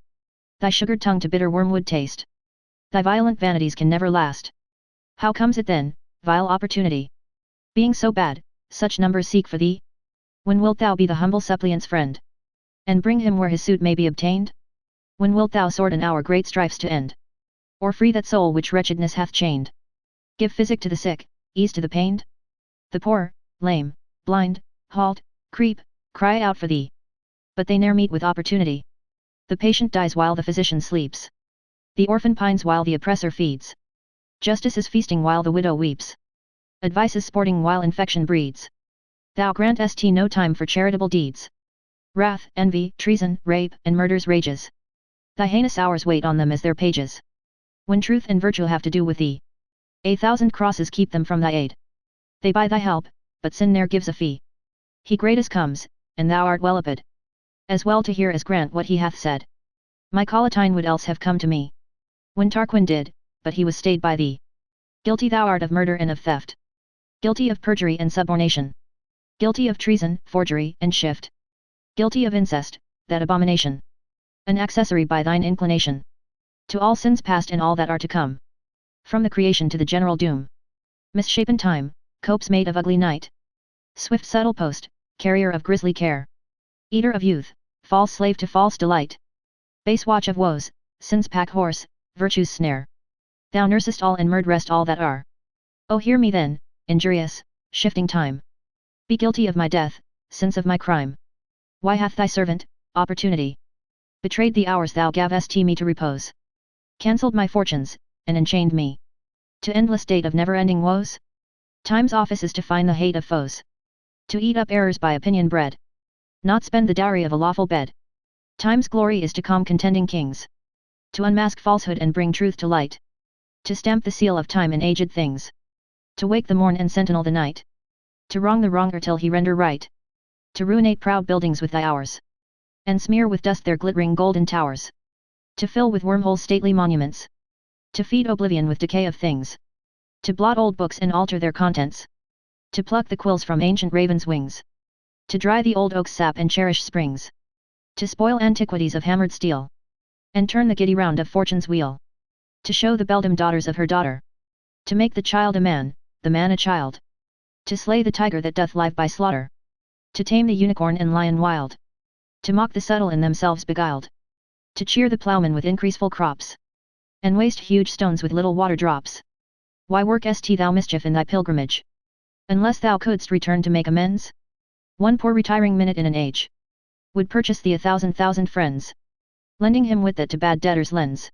Speaker 1: Thy sugared tongue to bitter wormwood taste. Thy violent vanities can never last. How comes it then, vile opportunity? Being so bad, such numbers seek for thee? When wilt thou be the humble suppliant's friend, and bring him where his suit may be obtained? When wilt thou sword in our great strifes to end, or free that soul which wretchedness hath chained? Give physic to the sick, ease to the pained? The poor, lame, blind, halt, creep, cry out for thee. But they ne'er meet with opportunity. The patient dies while the physician sleeps. The orphan pines while the oppressor feeds. Justice is feasting while the widow weeps. Advice is sporting while infection breeds. Thou grantest no time for charitable deeds. Wrath, envy, treason, rape, and murders rages. Thy heinous hours wait on them as their pages. When truth and virtue have to do with thee, 1,000 crosses keep them from thy aid. They buy thy help, but sin ne'er gives a fee. He greatest comes, and thou art well aped. As well to hear as grant what he hath said. My Collatine would else have come to me, when Tarquin did, but he was stayed by thee. Guilty thou art of murder and of theft. Guilty of perjury and subornation. Guilty of treason, forgery, and shift. Guilty of incest, that abomination. An accessory by thine inclination. To all sins past and all that are to come. From the creation to the general doom. Misshapen time, copes made of ugly night. Swift subtle post, carrier of grisly care. Eater of youth, false slave to false delight. Base watch of woes, sin's pack horse, virtue's snare. Thou nursest all and murderest all that are. Oh hear me then, injurious, shifting time. Be guilty of my death, since of my crime. Why hath thy servant, opportunity, betrayed the hours thou gavest me to repose? Cancelled my fortunes, and enchained me to endless date of never-ending woes? Time's office is to find the hate of foes, to eat up errors by opinion bred, not spend the dowry of a lawful bed. Time's glory is to calm contending kings, to unmask falsehood and bring truth to light, to stamp the seal of time in aged things, to wake the morn and sentinel the night, to wrong the wronger till he render right, to ruinate proud buildings with thy hours, and smear with dust their glittering golden towers, to fill with wormholes stately monuments, to feed oblivion with decay of things, to blot old books and alter their contents, to pluck the quills from ancient ravens' wings, to dry the old oak's sap and cherish springs, to spoil antiquities of hammered steel, and turn the giddy round of fortune's wheel, to show the beldam daughters of her daughter, to make the child a man, the man a child, to slay the tiger that doth live by slaughter, to tame the unicorn and lion wild, to mock the subtle in themselves beguiled, to cheer the ploughman with increaseful crops, and waste huge stones with little water drops. Why workest thou mischief in thy pilgrimage, unless thou couldst return to make amends? One poor retiring minute in an age would purchase thee 1,000 friends, lending him wit that to bad debtors lends.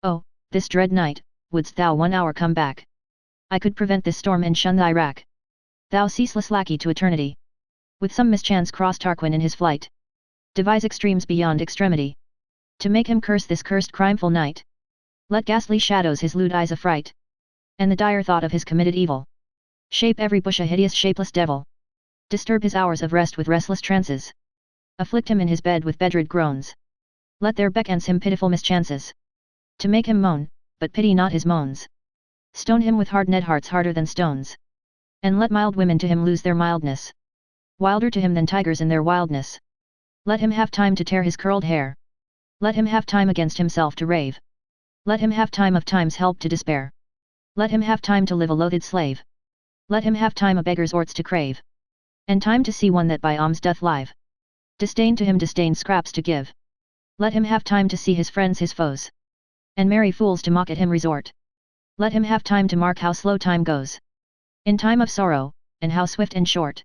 Speaker 1: Oh, this dread night, wouldst thou 1 hour come back, I could prevent this storm and shun thy rack. Thou ceaseless lackey to eternity, with some mischance cross Tarquin in his flight, devise extremes beyond extremity, to make him curse this cursed crimeful night. Let ghastly shadows his lewd eyes affright, and the dire thought of his committed evil shape every bush a hideous shapeless devil, disturb his hours of rest with restless trances, afflict him in his bed with bedrid groans. Let there beckons him pitiful mischances, to make him moan, but pity not his moans. Stone him with hard-knit hearts harder than stones, and let mild women to him lose their mildness, wilder to him than tigers in their wildness. Let him have time to tear his curled hair, let him have time against himself to rave, let him have time of time's help to despair, let him have time to live a loathed slave, let him have time a beggar's orts to crave, and time to see one that by alms doth live, disdain to him disdain scraps to give. Let him have time to see his friends his foes, and merry fools to mock at him resort. Let him have time to mark how slow time goes, in time of sorrow, and how swift and short,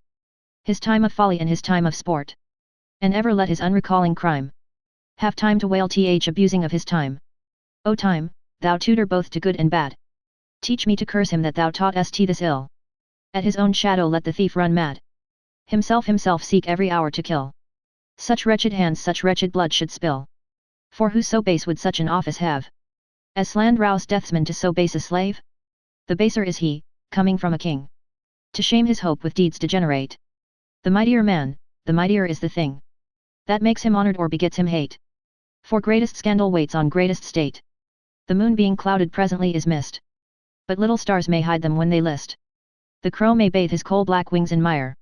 Speaker 1: his time of folly and his time of sport. and ever let his unrecalling crime have time to wail abusing of his time. O time, thou tutor both to good and bad. Teach me to curse him that thou taughtest this ill. At his own shadow let the thief run mad. Himself seek every hour to kill. Such wretched hands such wretched blood should spill. For who so base would such an office have, as sland rouse deathsman to so base a slave? The baser is he, coming from a king, to shame his hope with deeds degenerate. The mightier man, the mightier is the thing that makes him honored or begets him hate. For greatest scandal waits on greatest state. The moon being clouded presently is mist, but little stars may hide them when they list. The crow may bathe his coal-black wings in mire,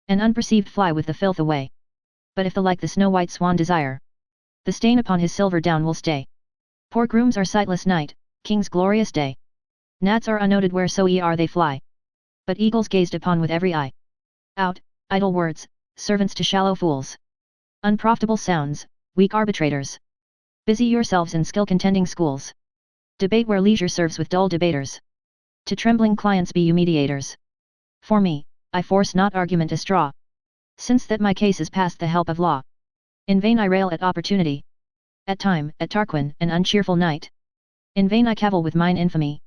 Speaker 1: and unperceived fly with the filth away. But if the like the snow-white swan desire, the stain upon his silver down will stay. Poor grooms are sightless night, king's glorious day. Gnats are unnoted wheresoe'er they fly, but eagles gazed upon with every eye. Out, idle words, servants to shallow fools. Unprofitable sounds, weak arbitrators. Busy yourselves in skill-contending schools. Debate where leisure serves with dull debaters. To trembling clients be you mediators. For me, I force not argument a straw, since that my case is past the help of law. In vain I rail at opportunity, at time, at Tarquin, an uncheerful night. In vain I cavil with mine infamy.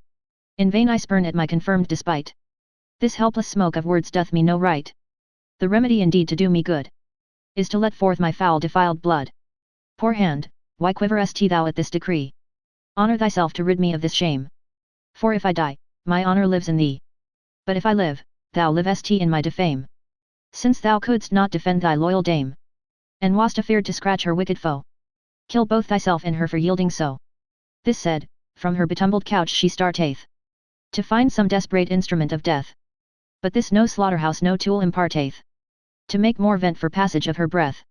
Speaker 1: In vain I spurn at my confirmed despite. This helpless smoke of words doth me no right. The remedy indeed to do me good is to let forth my foul defiled blood. Poor hand, why quiverest thou at this decree? Honor thyself to rid me of this shame. For if I die, my honor lives in thee. But if I live, thou livest in my defame. Since thou couldst not defend thy loyal dame, and wast afeard to scratch her wicked foe, kill both thyself and her for yielding so. This said, from her betumbled couch she starteth, to find some desperate instrument of death. But this no slaughterhouse no tool imparteth, to make more vent for passage of her breath,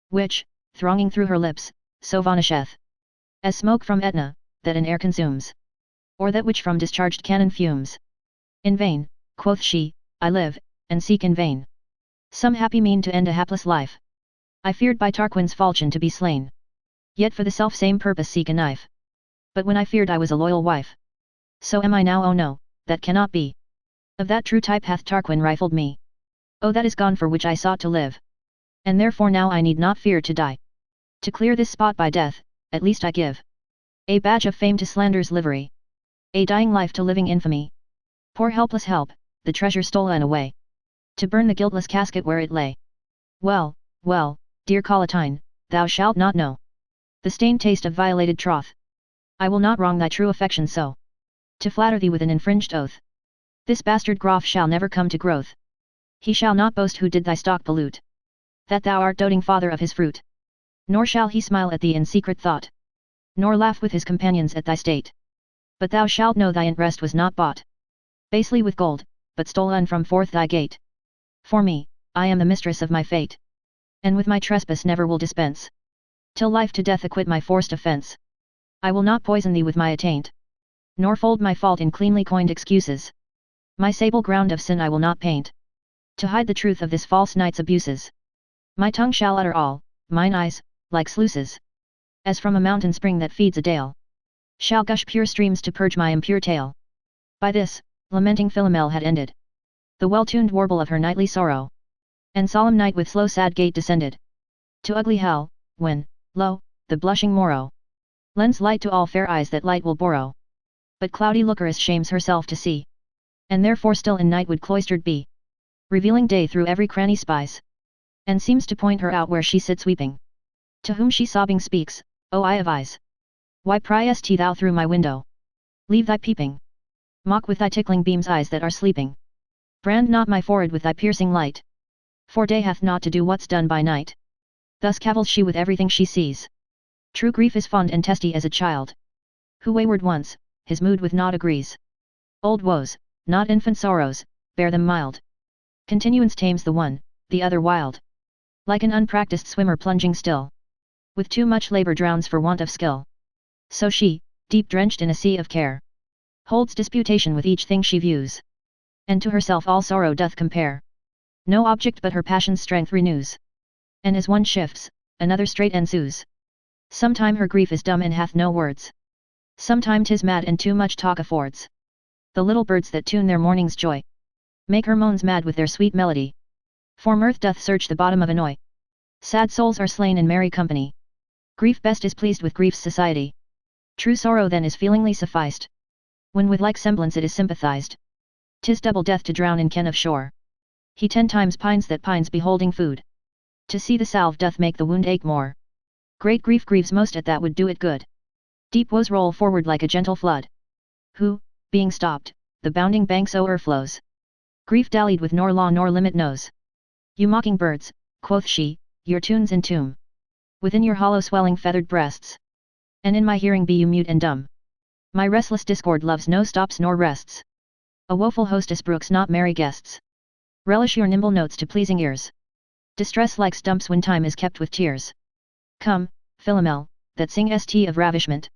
Speaker 1: which, thronging through her lips, so vanisheth, as smoke from Etna, that an air consumes, or that which from discharged cannon fumes. In vain, quoth she, I live, and seek in vain some happy mean to end a hapless life. I feared by Tarquin's falchion to be slain, yet for the self-same purpose seek a knife. But when I feared I was a loyal wife, so am I now. Oh no, that cannot be. Of that true type hath Tarquin rifled me. Oh, that is gone for which I sought to live, and therefore now I need not fear to die. To clear this spot by death, at least I give a badge of fame to slander's livery, a dying life to living infamy. Poor helpless help, the treasure stolen away, to burn the guiltless casket where it lay. Well, well, dear Collatine, thou shalt not know the stained taste of violated troth. I will not wrong thy true affection so, to flatter thee with an infringed oath. This bastard Graf shall never come to growth. He shall not boast who did thy stock pollute, that thou art doting father of his fruit. Nor shall he smile at thee in secret thought, nor laugh with his companions at thy state. But thou shalt know thy rest was not bought basely with gold, but stolen from forth thy gate. For me, I am the mistress of my fate, and with my trespass never will dispense, till life to death acquit my forced offence. I will not poison thee with my attaint, nor fold my fault in cleanly coined excuses. My sable ground of sin I will not paint, to hide the truth of this false night's abuses. My tongue shall utter all, mine eyes, like sluices, as from a mountain spring that feeds a dale, shall gush pure streams to purge my impure tale. By this, lamenting Philomel had ended the well-tuned warble of her nightly sorrow, and solemn night with slow sad gait descended to ugly hell, when, lo, the blushing morrow lends light to all fair eyes that light will borrow. But cloudy Lucrece shames herself to see, and therefore still in night would cloistered be, revealing day through every cranny spies, and seems to point her out where she sits weeping. To whom she sobbing speaks, O eye of eyes, why pryest thou through my window? Leave thy peeping. Mock with thy tickling beams eyes that are sleeping. Brand not my forehead with thy piercing light, for day hath naught to do what's done by night. Thus cavils she with everything she sees. True grief is fond and testy as a child, who wayward once, his mood with naught agrees. Old woes, not infant sorrows, bear them mild. Continuance tames the one, the other wild. Like an unpracticed swimmer plunging still, with too much labour drowns for want of skill. So she, deep drenched in a sea of care, holds disputation with each thing she views, and to herself all sorrow doth compare. No object but her passion's strength renews, and as one shifts, another straight ensues. Sometime her grief is dumb and hath no words, sometime 'tis mad and too much talk affords. The little birds that tune their morning's joy make her moans mad with their sweet melody, for mirth doth search the bottom of annoy. Sad souls are slain in merry company. Grief best is pleased with grief's society. True sorrow then is feelingly sufficed, when with like semblance it is sympathized. 'Tis double death to drown in ken of shore. He 10 times pines that pines beholding food. To see the salve doth make the wound ache more. Great grief grieves most at that would do it good. Deep woes roll forward like a gentle flood, who, being stopped, the bounding banks o'erflows. Grief dallied with nor law nor limit knows. You mocking birds, quoth she, your tunes entomb within your hollow swelling feathered breasts, and in my hearing be you mute and dumb. My restless discord loves no stops nor rests. A woeful hostess brooks not merry guests. Relish your nimble notes to pleasing ears. Distress like stumps when time is kept with tears. Come, Philomel, that sing st of ravishment.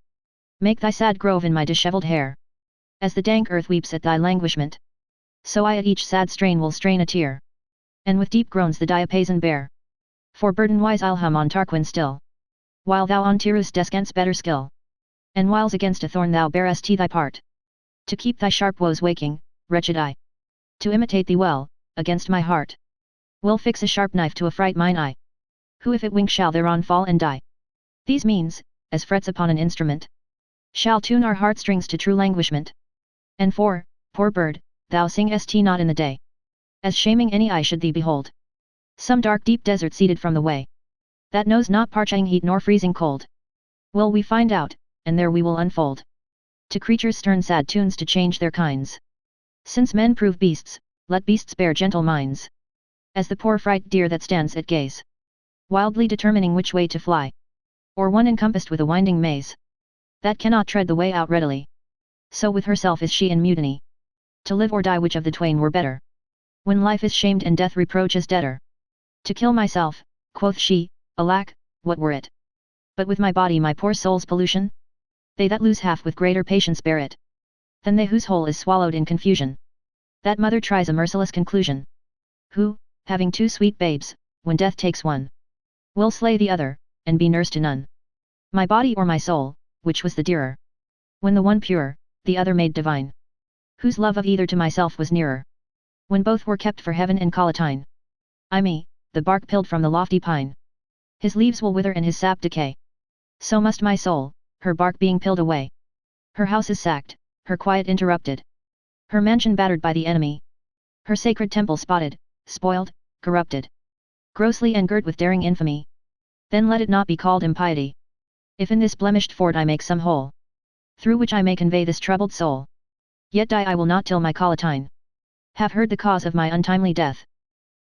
Speaker 1: Make thy sad grove in my dishevelled hair. As the dank earth weeps at thy languishment, so I at each sad strain will strain a tear, and with deep groans the diapason bear. For burden-wise I'll hum on Tarquin still, while thou on Tyrus descants better skill. And whiles against a thorn thou bearest thy part, to keep thy sharp woes waking, wretched I, to imitate thee well, against my heart, will fix a sharp knife to affright mine eye, who if it wink shall thereon fall and die. These means, as frets upon an instrument, shall tune our heartstrings to true languishment. And for, poor bird, thou sing st not in the day, as shaming any eye should thee behold. Some dark deep desert seated from the way, that knows not parching heat nor freezing cold, will we find out, and there we will unfold, to creatures stern sad tunes to change their kinds. Since men prove beasts, let beasts bear gentle minds, as the poor fright deer that stands at gaze, wildly determining which way to fly, or one encompassed with a winding maze, that cannot tread the way out readily. So with herself is she in mutiny, to live or die which of the twain were better, when life is shamed and death reproaches debtor. To kill myself, quoth she, alack, what were it? But with my body my poor soul's pollution? They that lose half with greater patience bear it, than they whose whole is swallowed in confusion. That mother tries a merciless conclusion, who, having 2 sweet babes, when death takes one, will slay the other, and be nurse to none. My body or my soul, which was the dearer? When the one pure, the other made divine, whose love of either to myself was nearer. When both were kept for heaven and Collatine, I me, the bark pilled from the lofty pine. His leaves will wither and his sap decay. So must my soul, her bark being pilled away. Her house is sacked, her quiet interrupted, her mansion battered by the enemy, her sacred temple spotted, spoiled, corrupted, grossly and girt with daring infamy. Then let it not be called impiety, if in this blemished fort I make some hole, through which I may convey this troubled soul. Yet die I will not till my Collatine have heard the cause of my untimely death,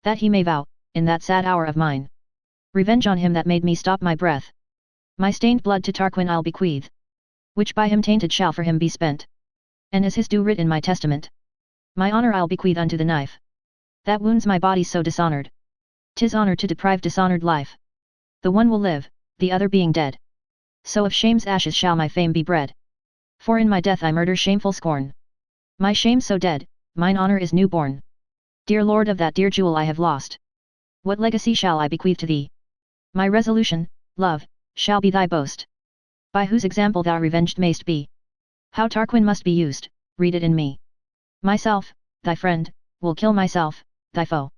Speaker 1: that he may vow, in that sad hour of mine, revenge on him that made me stop my breath. My stained blood to Tarquin I'll bequeath, which by him tainted shall for him be spent, and as his due writ in my testament, my honor I'll bequeath unto the knife, that wounds my body so dishonored. 'Tis honor to deprive dishonored life. The one will live, the other being dead. So of shame's ashes shall my fame be bred, for in my death I murder shameful scorn. My shame so dead, mine honor is new born. Dear Lord, of that dear jewel I have lost, what legacy shall I bequeath to thee? My resolution, love, shall be thy boast, by whose example thou revenged mayst be. How Tarquin must be used, read it in me. Myself, thy friend, will kill myself, thy foe,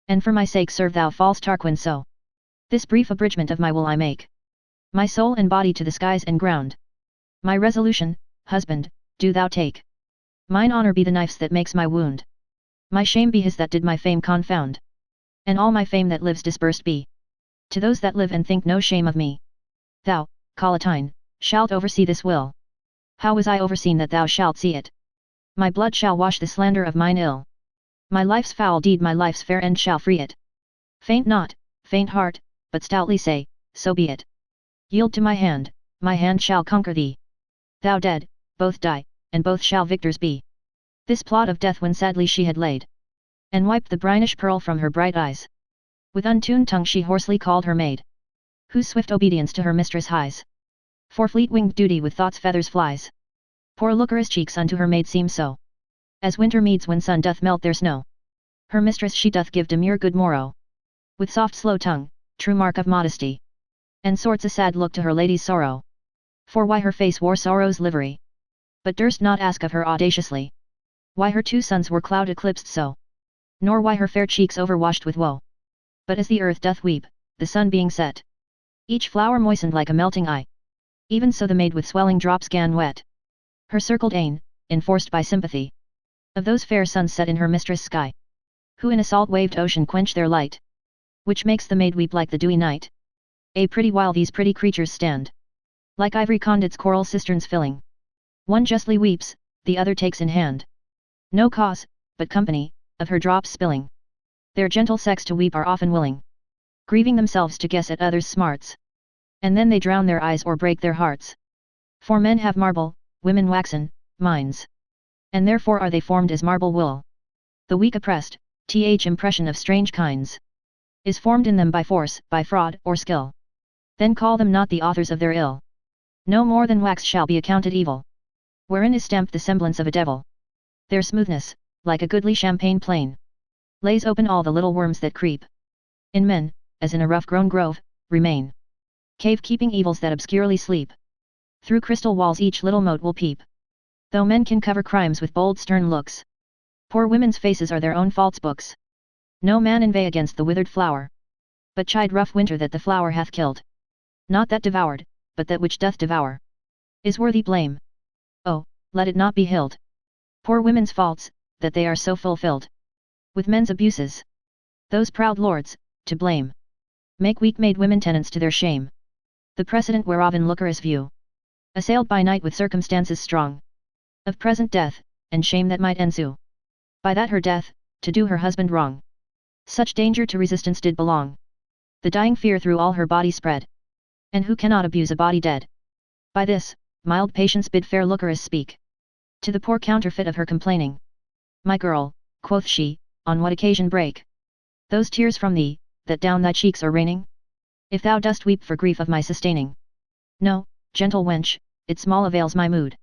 Speaker 1: and for my sake serve thou false Tarquin so. This brief abridgment of my will I make, my soul and body to the skies and ground. My resolution, husband, do thou take. Mine honor be the knife's that makes my wound. My shame be his that did my fame confound, and all my fame that lives dispersed be to those that live and think no shame of me. Thou, Collatine, shalt oversee this will. How was I overseen that thou shalt see it? My blood shall wash the slander of mine ill. My life's foul deed my life's fair end shall free it. Faint not, faint heart, but stoutly say, so be it. Yield to my hand shall conquer thee. Thou dead, both die, and both shall victors be. This plot of death when sadly she had laid, and wiped the brinish pearl from her bright eyes, with untuned tongue she hoarsely called her maid, whose swift obedience to her mistress hies, for fleet-winged duty with thought's feathers flies. Poor Lucrece cheeks unto her maid seem so, as winter meads when sun doth melt their snow. Her mistress she doth give demure good morrow, with soft slow tongue, true mark of modesty, and sorts a sad look to her lady's sorrow. For why her face wore sorrow's livery, but durst not ask of her audaciously, why her 2 sons were cloud eclipsed so, nor why her fair cheeks overwashed with woe. But as the earth doth weep, the sun being set. Each flower moistened like a melting eye. Even so the maid with swelling drops gan wet her circled ain, enforced by sympathy of those fair suns set in her mistress' sky, who in a salt-waved ocean quench their light, which makes the maid weep like the dewy night. A pretty while these pretty creatures stand, like ivory conduits coral cisterns filling. One justly weeps, the other takes in hand. No cause, but company, of her drops spilling. Their gentle sex to weep are often willing, grieving themselves to guess at others' smarts. And then they drown their eyes or break their hearts. For men have marble, women waxen, minds. And therefore are they formed as marble wool. The weak oppressed, impression of strange kinds, is formed in them by force, by fraud, or skill. Then call them not the authors of their ill. No more than wax shall be accounted evil, wherein is stamped the semblance of a devil. Their smoothness, like a goodly champagne plain, lays open all the little worms that creep in men, as in a rough-grown grove, remain cave-keeping evils that obscurely sleep. Through crystal walls each little mote will peep. Though men can cover crimes with bold stern looks, poor women's faces are their own faults books. No man inveigh against the withered flower, but chide rough winter that the flower hath killed. Not that devoured, but that which doth devour, is worthy blame. Oh, let it not be hilled. Poor women's faults, that they are so fulfilled with men's abuses. Those proud lords, to blame, make weak-made women tenants to their shame. The precedent whereof in Lucrece view, assailed by night with circumstances strong, of present death, and shame that might ensue, by that her death, to do her husband wrong. Such danger to resistance did belong. The dying fear through all her body spread. And who cannot abuse a body dead? By this, mild patience bid fair Lucrece speak to the poor counterfeit of her complaining. My girl, quoth she, on what occasion break those tears from thee, that down thy cheeks are raining? If thou dost weep for grief of my sustaining, no, gentle wench, it small avails my mood.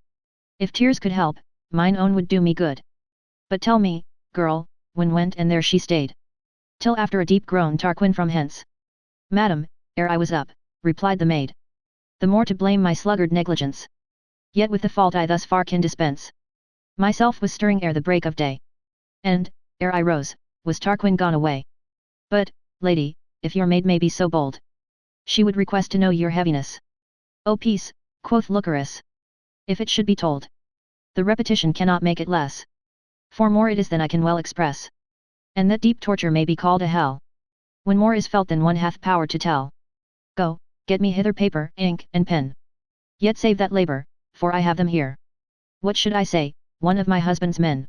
Speaker 1: If tears could help, mine own would do me good. But tell me, girl, when went and there she stayed, till after a deep groan Tarquin from hence. Madam, ere I was up, replied the maid, the more to blame my sluggard negligence. Yet with the fault I thus far can dispense. Myself was stirring ere the break of day, and, ere I rose, was Tarquin gone away. But, lady, if your maid may be so bold, she would request to know your heaviness. O peace, quoth Lucrece. If it should be told, the repetition cannot make it less. For more it is than I can well express. And that deep torture may be called a hell, when more is felt than one hath power to tell. Go, get me hither paper, ink, and pen. Yet save that labour, for I have them here. What should I say, one of my husband's men?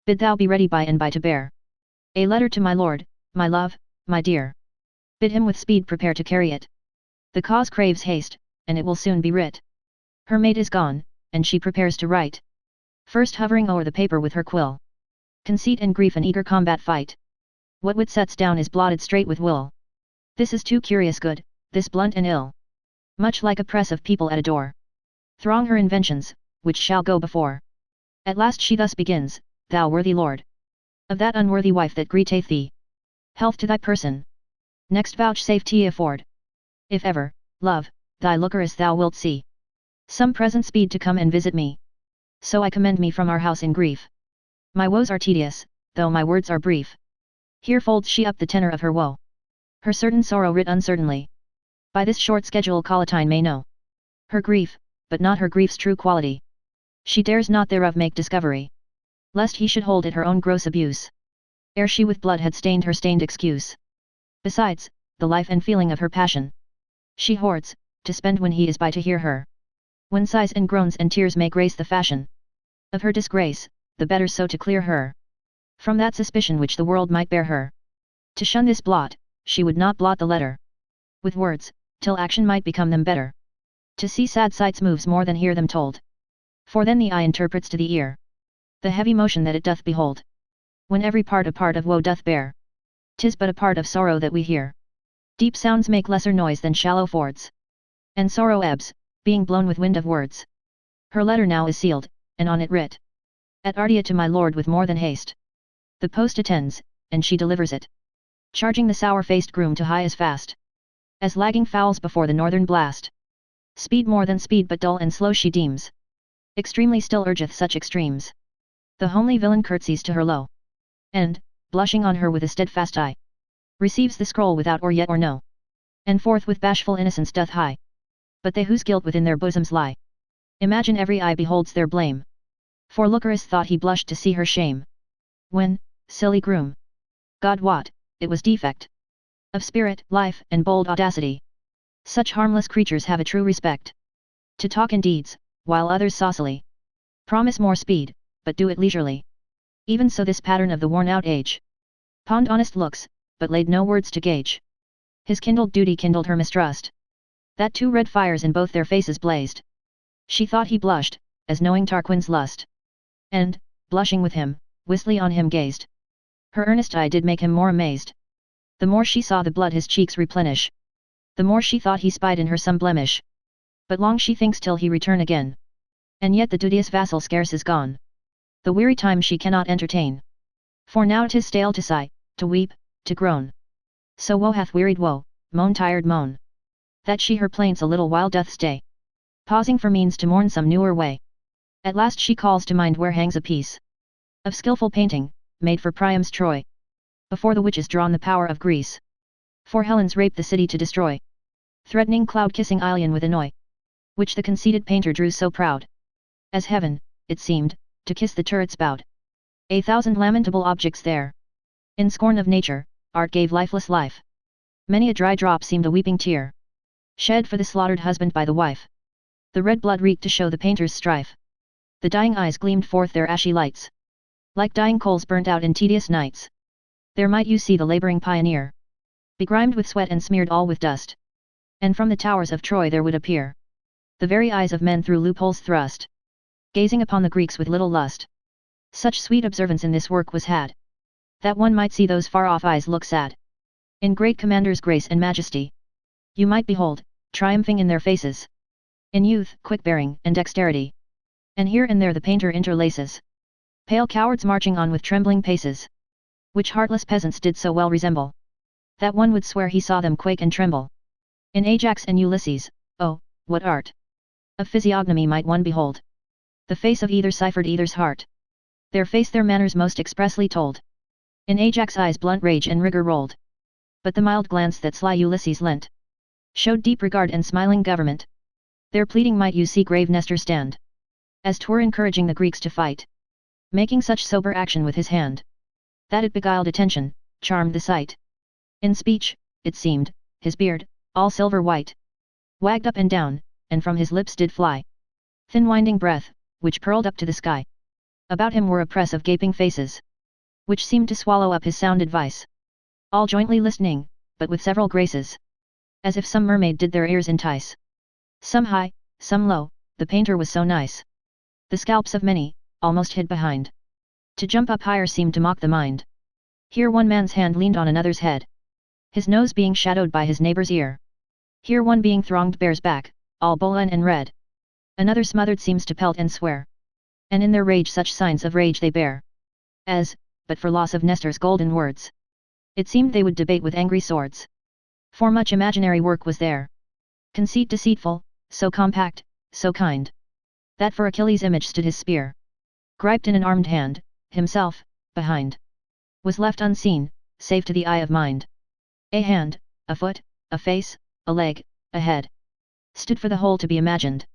Speaker 1: Bid thou be ready by and by to bear a letter to my lord, my love, my dear. Bid him with speed prepare to carry it. The cause craves haste, and it will soon be writ. Her maid is gone, and she prepares to write. First hovering o'er the paper with her quill, conceit and grief an eager combat fight. What wit sets down is blotted straight with will. This is too curious good, this blunt and ill. Much like a press of people at a door, throng her inventions, which shall go before. At last she thus begins, thou worthy lord, of that unworthy wife that greeteth thee, health to thy person. Next vouchsafe tea afford, if ever, love, thy Lucrece thou wilt see some present speed to come and visit me. So I commend me from our house in grief. My woes are tedious, though my words are brief. Here folds she up the tenor of her woe, her certain sorrow writ uncertainly. By this short schedule Collatine may know her grief, but not her grief's true quality. She dares not thereof make discovery, lest he should hold it her own gross abuse, ere she with blood had stained her stained excuse. Besides, the life and feeling of her passion, she hoards, to spend when he is by to hear her. When sighs and groans and tears may grace the fashion of her disgrace, the better so to clear her from that suspicion which the world might bear her. To shun this blot, she would not blot the letter with words, till action might become them better. To see sad sights moves more than hear them told, for then the eye interprets to the ear the heavy motion that it doth behold. When every part a part of woe doth bear, 'tis but a part of sorrow that we hear. Deep sounds make lesser noise than shallow fords, and sorrow ebbs, being blown with wind of words. Her letter now is sealed, and on it writ, at Ardea to my lord with more than haste. The post attends, and she delivers it, charging the sour-faced groom to hie as fast as lagging fowls before the northern blast. Speed more than speed but dull and slow she deems, extremely still urgeth such extremes. The homely villain curtsies to her low, and, blushing on her with a steadfast eye, receives the scroll without or yet or no. And forth with bashful innocence doth hie. But they whose guilt within their bosoms lie, imagine every eye beholds their blame. For Lucrece thought he blushed to see her shame, when, silly groom, God wot, it was defect of spirit, life, and bold audacity. Such harmless creatures have a true respect to talk and deeds, while others saucily promise more speed, but do it leisurely. Even so this pattern of the worn-out age pawned honest looks, but laid no words to gauge. His kindled duty kindled her mistrust, that two red fires in both their faces blazed. She thought he blushed, as knowing Tarquin's lust, and, blushing with him, wistly on him gazed. Her earnest eye did make him more amazed. The more she saw the blood his cheeks replenish, the more she thought he spied in her some blemish. But long she thinks till he return again, and yet the duteous vassal scarce is gone. The weary time she cannot entertain, for now 'tis stale to sigh, to weep, to groan. So woe hath wearied woe, moan tired moan, that she her plaints a little while doth stay, pausing for means to mourn some newer way. At last she calls to mind where hangs a piece of skilful painting, made for Priam's Troy, before the witches drawn the power of Greece, for Helen's rape the city to destroy, threatening cloud-kissing Ilion with annoy, which the conceited painter drew so proud, as heaven, it seemed, to kiss the turrets bowed. 1,000 lamentable objects there, in scorn of nature, art gave lifeless life. Many a dry drop seemed a weeping tear, shed for the slaughtered husband by the wife. The red blood reeked to show the painter's strife. The dying eyes gleamed forth their ashy lights, like dying coals burnt out in tedious nights. There might you see the laboring pioneer, begrimed with sweat and smeared all with dust. And from the towers of Troy there would appear the very eyes of men through loopholes thrust, gazing upon the Greeks with little lust. Such sweet observance in this work was had, that one might see those far-off eyes look sad. In great commander's grace and majesty, you might behold, triumphing in their faces, in youth, quick bearing, and dexterity. And here and there the painter interlaces pale cowards marching on with trembling paces, which heartless peasants did so well resemble, that one would swear he saw them quake and tremble. In Ajax and Ulysses, oh, what art of physiognomy might one behold! The face of either ciphered either's heart, their face their manners most expressly told. In Ajax' eyes blunt rage and rigor rolled, but the mild glance that sly Ulysses lent showed deep regard and smiling government. There pleading might you see grave Nestor stand, as 'twere encouraging the Greeks to fight, making such sober action with his hand, that it beguiled attention, charmed the sight. In speech, it seemed, his beard, all silver white, wagged up and down, and from his lips did fly thin winding breath, which purled up to the sky. About him were a press of gaping faces, which seemed to swallow up his sound advice, all jointly listening, but with several graces, as if some mermaid did their ears entice. Some high, some low, the painter was so nice. The scalps of many, almost hid behind. To jump up higher seemed to mock the mind. Here one man's hand leaned on another's head, his nose being shadowed by his neighbor's ear. Here one being thronged bears back, all bullion and red. Another smothered seems to pelt and swear, and in their rage such signs of rage they bear, as, but for loss of Nestor's golden words, it seemed they would debate with angry swords. For much imaginary work was there, conceit deceitful, so compact, so kind, that for Achilles' image stood his spear, griped in an armed hand, himself, behind, was left unseen, save to the eye of mind. A hand, a foot, a face, a leg, a head, stood for the whole to be imagined.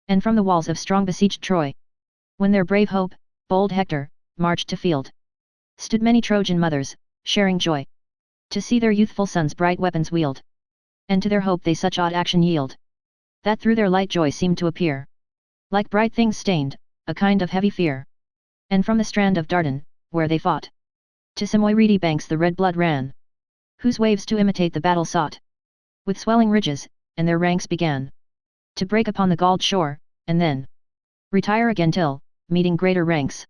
Speaker 1: And from the walls of strong besieged Troy, when their brave hope, bold Hector, marched to field, stood many Trojan mothers, sharing joy, to see their youthful sons bright weapons wield, and to their hope they such odd action yield, that through their light joy seemed to appear, like bright things stained, a kind of heavy fear. And from the strand of Dardan, where they fought, to some reedy banks the red blood ran, whose waves to imitate the battle sought, with swelling ridges, and their ranks began to break upon the galled shore, and then retire again till, meeting greater ranks,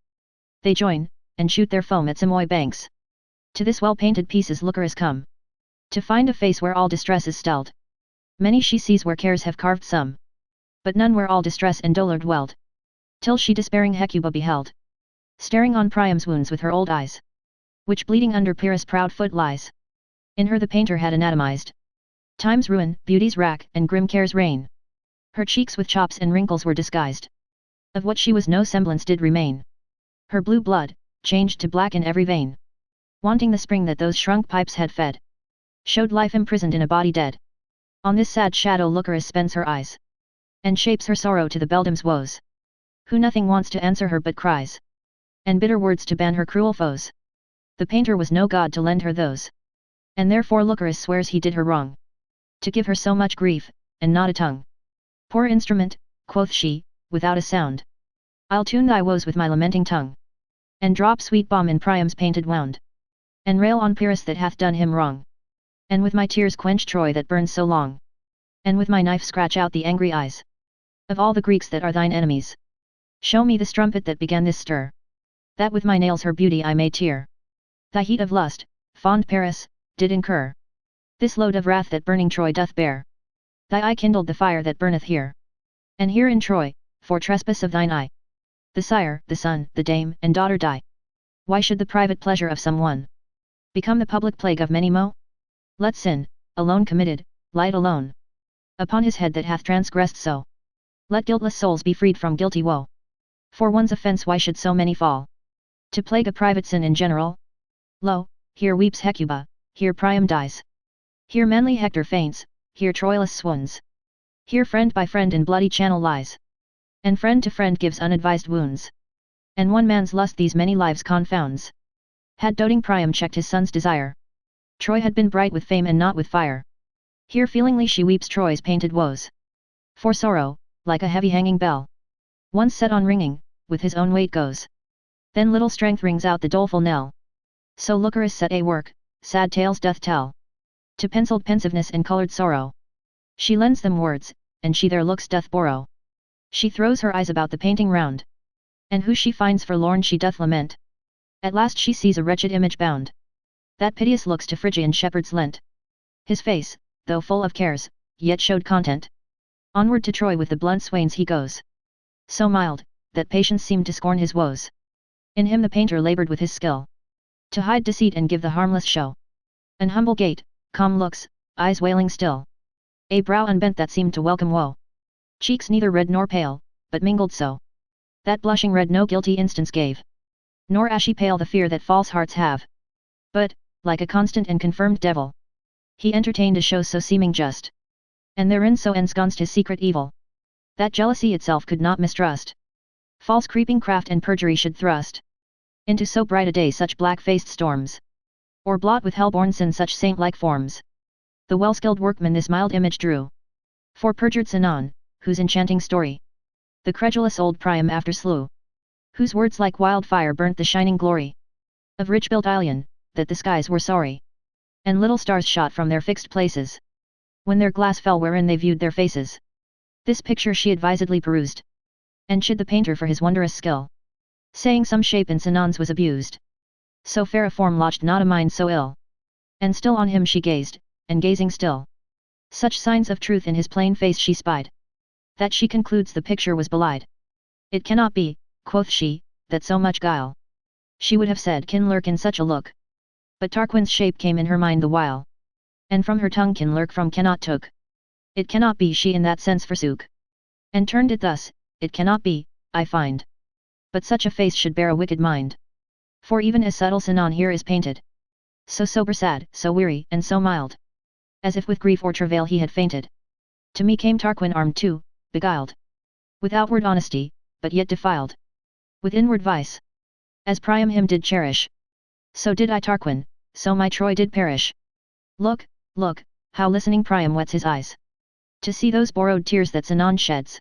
Speaker 1: they join, and shoot their foam at Simois banks. To this well-painted piece is Lucrece come, to find a face where all distress is stilled. Many she sees where cares have carved some, but none where all distress and dolour dwelled. Till she despairing Hecuba beheld, staring on Priam's wounds with her old eyes, which bleeding under Pyrrhus' proud foot lies. In her the painter had anatomized time's ruin, beauty's rack, and grim care's reign. Her cheeks with chops and wrinkles were disguised, of what she was no semblance did remain. Her blue blood, changed to black in every vein, wanting the spring that those shrunk pipes had fed, showed life imprisoned in a body dead. On this sad shadow Lucrece spends her eyes, and shapes her sorrow to the beldam's woes, who nothing wants to answer her but cries, and bitter words to ban her cruel foes. The painter was no god to lend her those, and therefore Lucrece swears he did her wrong, to give her so much grief, and not a tongue. Poor instrument, quoth she, without a sound. I'll tune thy woes with my lamenting tongue, and drop sweet balm in Priam's painted wound, and rail on Pyrrhus that hath done him wrong, and with my tears quench Troy that burns so long, and with my knife scratch out the angry eyes of all the Greeks that are thine enemies. Show me the strumpet that began this stir, that with my nails her beauty I may tear. Thy heat of lust, fond Paris, did incur this load of wrath that burning Troy doth bear. Thy eye kindled the fire that burneth here, and here in Troy, for trespass of thine eye. The sire, the son, the dame, and daughter die. Why should the private pleasure of some one become the public plague of many mo? Let sin, alone committed, light alone upon his head that hath transgressed so. Let guiltless souls be freed from guilty woe. For one's offence why should so many fall to plague a private sin in general? Lo, here weeps Hecuba, here Priam dies, here manly Hector faints, here Troilus swoons, here friend by friend in bloody channel lies, and friend to friend gives unadvised wounds, and one man's lust these many lives confounds. Had doting Priam checked his son's desire, Troy had been bright with fame and not with fire. Here feelingly she weeps Troy's painted woes, for sorrow, like a heavy hanging bell, once set on ringing, with his own weight goes, then little strength rings out the doleful knell. So Lucrece set a work, sad tales doth tell, to penciled pensiveness and coloured sorrow. She lends them words, and she their looks doth borrow. She throws her eyes about the painting round, and who she finds forlorn she doth lament. At last she sees a wretched image bound, that piteous looks to Phrygian shepherds lent. His face, though full of cares, yet showed content. Onward to Troy with the blunt swains he goes, so mild, that patience seemed to scorn his woes. In him the painter laboured with his skill, to hide deceit and give the harmless show. An humble gait, calm looks, eyes wailing still, a brow unbent that seemed to welcome woe. Cheeks neither red nor pale, but mingled so, that blushing red no guilty instance gave, nor ashy pale the fear that false hearts have. But, like a constant and confirmed devil, he entertained a show so seeming just, and therein so ensconced his secret evil, that jealousy itself could not mistrust. False creeping craft and perjury should thrust into so bright a day such black-faced storms, or blot with hell-born sin such saint-like forms. The well-skilled workman this mild image drew, for perjured Sinon, whose enchanting story the credulous old Priam after slew, whose words like wildfire burnt the shining glory of rich-built Ilion, that the skies were sorry, and little stars shot from their fixed places, when their glass fell wherein they viewed their faces. This picture she advisedly perused, and chid the painter for his wondrous skill, saying some shape in Sinon's was abused, so fair a form lodged not a mind so ill. And still on him she gazed, and gazing still, such signs of truth in his plain face she spied, that she concludes the picture was belied. It cannot be, quoth she, that so much guile, she would have said, can lurk in such a look. But Tarquin's shape came in her mind the while, and from her tongue can lurk from cannot took. It cannot be she in that sense forsook, and turned it thus, it cannot be, I find. But such a face should bear a wicked mind. For even as subtle Sinon here is painted, so sober sad, so weary, and so mild, as if with grief or travail he had fainted. To me came Tarquin armed too, beguiled, with outward honesty, but yet defiled with inward vice. As Priam him did cherish, so did I Tarquin, so my Troy did perish. Look, look, how listening Priam wets his eyes, to see those borrowed tears that Sinon sheds.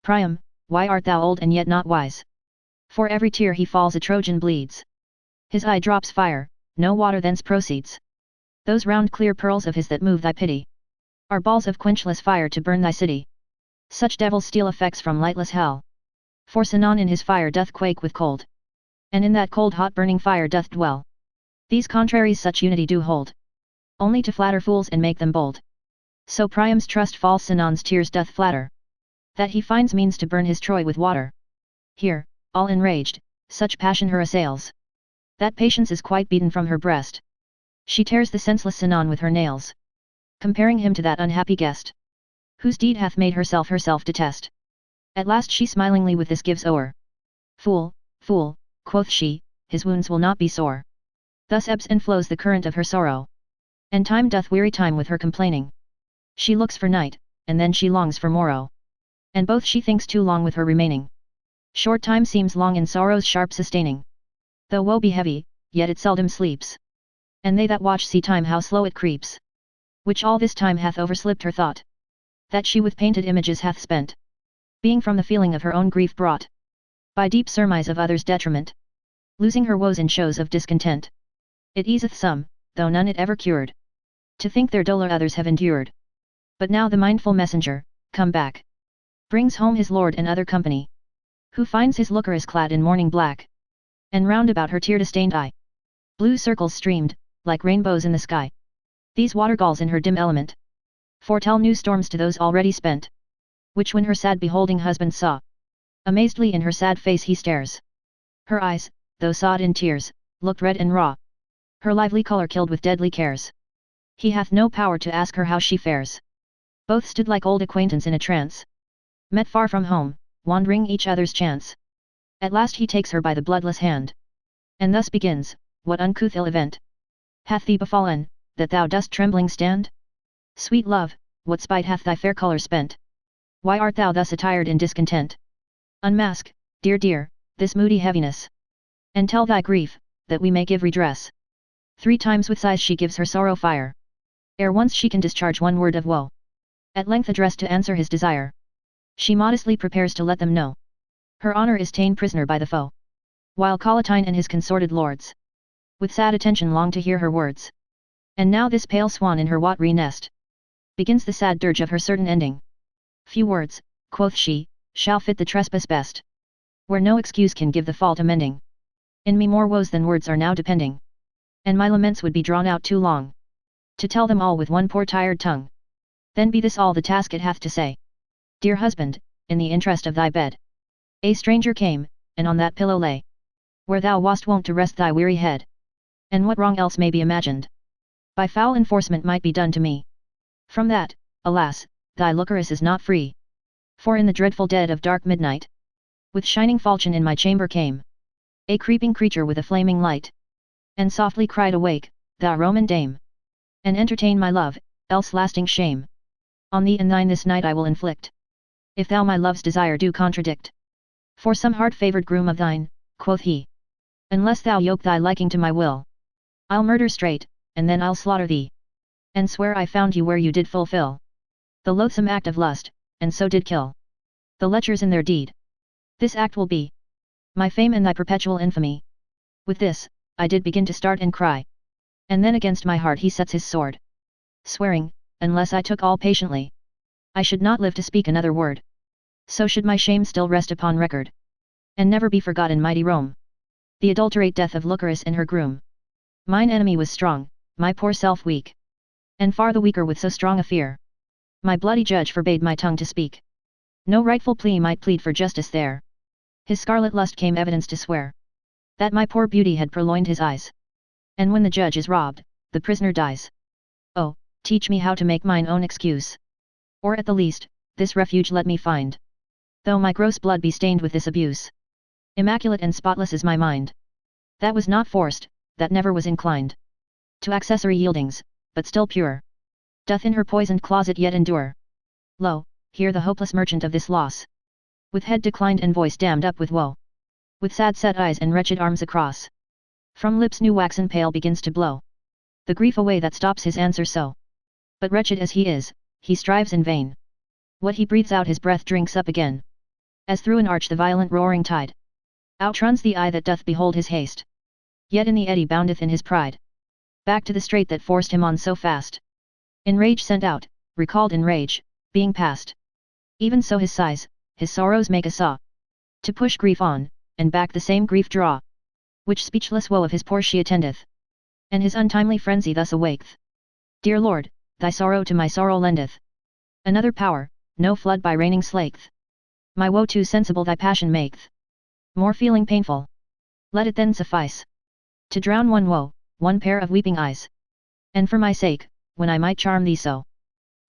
Speaker 1: Priam, why art thou old and yet not wise? For every tear he falls a Trojan bleeds. His eye drops fire, no water thence proceeds. Those round clear pearls of his that move thy pity, are balls of quenchless fire to burn thy city. Such devils steal effects from lightless hell, for Sinon in his fire doth quake with cold, and in that cold hot burning fire doth dwell. These contraries such unity do hold, only to flatter fools and make them bold. So Priam's trust false Sinon's tears doth flatter, that he finds means to burn his Troy with water. Here, all enraged, such passion her assails, that patience is quite beaten from her breast. She tears the senseless Sinon with her nails, comparing him to that unhappy guest, whose deed hath made herself detest. At last she smilingly with this gives o'er. Fool, fool, quoth she, his wounds will not be sore. Thus ebbs and flows the current of her sorrow, and time doth weary time with her complaining. She looks for night, and then she longs for morrow. And both she thinks too long with her remaining. Short time seems long in sorrow's sharp sustaining. Though woe be heavy, yet it seldom sleeps. And they that watch see time how slow it creeps. Which all this time hath overslipped her thought. That she with painted images hath spent. Being from the feeling of her own grief brought. By deep surmise of others' detriment. Losing her woes in shows of discontent. It easeth some, though none it ever cured. To think their dolour others have endured. But now the mindful messenger, come back. Brings home his lord and other company. Who finds his Lucrece clad in mourning black. And round about her tear-stained eye. Blue circles streamed, like rainbows in the sky. These watergalls in her dim element. Foretell new storms to those already spent. Which when her sad beholding husband saw. Amazedly in her sad face he stares. Her eyes, though sod in tears, looked red and raw. Her lively colour killed with deadly cares. He hath no power to ask her how she fares. Both stood like old acquaintance in a trance. Met far from home, wandering each other's chance. At last he takes her by the bloodless hand. And thus begins, what uncouth ill event hath thee befallen, that thou dost trembling stand? Sweet love, what spite hath thy fair colour spent? Why art thou thus attired in discontent? Unmask, dear dear, this moody heaviness. And tell thy grief, that we may give redress. 3 times with sighs she gives her sorrow fire. Ere once she can discharge one word of woe. At length addressed to answer his desire. She modestly prepares to let them know. Her honour is ta'en prisoner by the foe. While Collatine and his consorted lords. With sad attention long to hear her words. And now this pale swan in her watery nest. Begins the sad dirge of her certain ending. Few words, quoth she, shall fit the trespass best. Where no excuse can give the fault amending. In me more woes than words are now depending. And my laments would be drawn out too long. To tell them all with one poor tired tongue. Then be this all the task it hath to say. Dear husband, in the interest of thy bed. A stranger came, and on that pillow lay. Where thou wast wont to rest thy weary head. And what wrong else may be imagined. By foul enforcement might be done to me. From that, alas, thy Lucrece is not free. For in the dreadful dead of dark midnight. With shining falchion in my chamber came. A creeping creature with a flaming light. And softly cried awake, thou Roman dame. And entertain my love, else lasting shame. On thee and thine this night I will inflict. If thou my love's desire do contradict. For some hard-favoured groom of thine, quoth he. Unless thou yoke thy liking to my will. I'll murder straight, and then I'll slaughter thee. And swear I found you where you did fulfill. The loathsome act of lust, and so did kill. The lechers in their deed. This act will be. My fame and thy perpetual infamy. With this, I did begin to start and cry. And then against my heart he sets his sword. Swearing, unless I took all patiently. I should not live to speak another word. So should my shame still rest upon record. And never be forgot in mighty Rome. The adulterate death of Lucrece and her groom. Mine enemy was strong, my poor self weak. And far the weaker with so strong a fear. My bloody judge forbade my tongue to speak. No rightful plea might plead for justice there. His scarlet lust came evidence to swear. That my poor beauty had purloined his eyes. And when the judge is robbed, the prisoner dies. Oh, teach me how to make mine own excuse. Or at the least, this refuge let me find. Though my gross blood be stained with this abuse. Immaculate and spotless is my mind. That was not forced, that never was inclined. To accessory yieldings, but still pure. Doth in her poisoned closet yet endure. Lo, here the hopeless merchant of this loss. With head declined and voice damned up with woe. With sad set eyes and wretched arms across. From lips new waxen pale begins to blow. The grief away that stops his answer so. But wretched as he is, he strives in vain. What he breathes out his breath drinks up again. As through an arch the violent roaring tide. Outruns the eye that doth behold his haste. Yet in the eddy boundeth in his pride. Back to the strait that forced him on so fast. In rage sent out, recalled in rage, being past. Even so his sighs, his sorrows make a saw. To push grief on, and back the same grief draw. Which speechless woe of his poor she attendeth. And his untimely frenzy thus awaketh. Dear Lord, thy sorrow to my sorrow lendeth. Another power, no flood by raining slaketh. My woe too sensible thy passion maketh. More feeling painful. Let it then suffice. To drown one woe, one pair of weeping eyes. And for my sake, when I might charm thee so.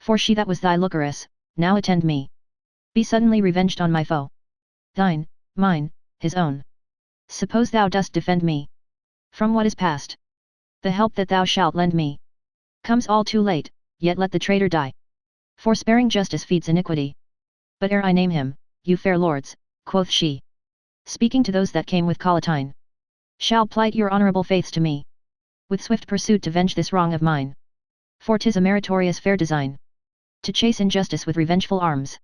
Speaker 1: For she that was thy Lucrece, now attend me. Be suddenly revenged on my foe. Thine, mine, his own. Suppose thou dost defend me. From what is past. The help that thou shalt lend me. Comes all too late, yet let the traitor die. For sparing justice feeds iniquity. But ere I name him, you fair lords, quoth she, speaking to those that came with Collatine, shall plight your honourable faiths to me, with swift pursuit to venge this wrong of mine. For 'tis a meritorious fair design, to chase injustice with revengeful arms.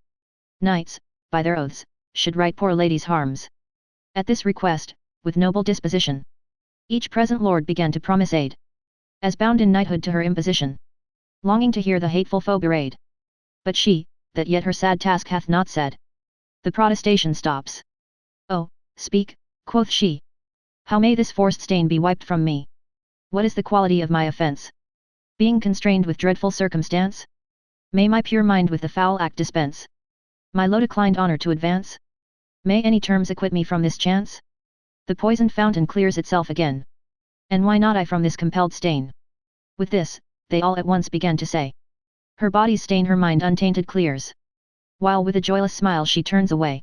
Speaker 1: Knights, by their oaths, should right poor ladies' harms. At this request, with noble disposition, each present lord began to promise aid, as bound in knighthood to her imposition, longing to hear the hateful foe bewrayed. But she, that yet her sad task hath not said, the protestation stops. Oh, speak, quoth she. How may this forced stain be wiped from me? What is the quality of my offence? Being constrained with dreadful circumstance? May my pure mind with the foul act dispense my low declined honour to advance? May any terms acquit me from this chance? The poisoned fountain clears itself again. And why not I from this compelled stain? With this, they all at once began to say. Her body's stain her mind untainted clears, while with a joyless smile she turns away.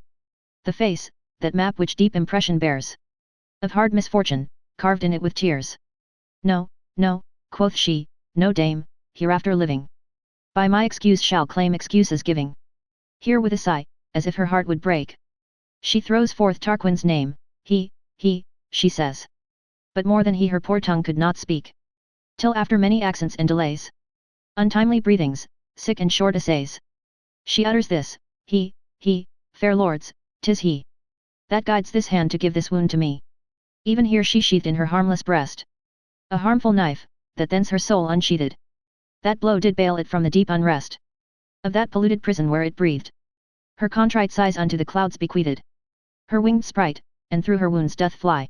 Speaker 1: The face, that map which deep impression bears, of hard misfortune, carved in it with tears. No, no, quoth she, no dame, hereafter living, by my excuse shall claim excuses giving. Here with a sigh, as if her heart would break, she throws forth Tarquin's name. He, she says. But more than he her poor tongue could not speak. Till after many accents and delays, untimely breathings, sick and short essays, she utters this, he, fair lords, 'tis he, that guides this hand to give this wound to me. Even here she sheathed in her harmless breast a harmful knife, that thence her soul unsheathed. That blow did bail it from the deep unrest of that polluted prison where it breathed. Her contrite sighs unto the clouds bequeathed. Her winged sprite, and through her wounds doth fly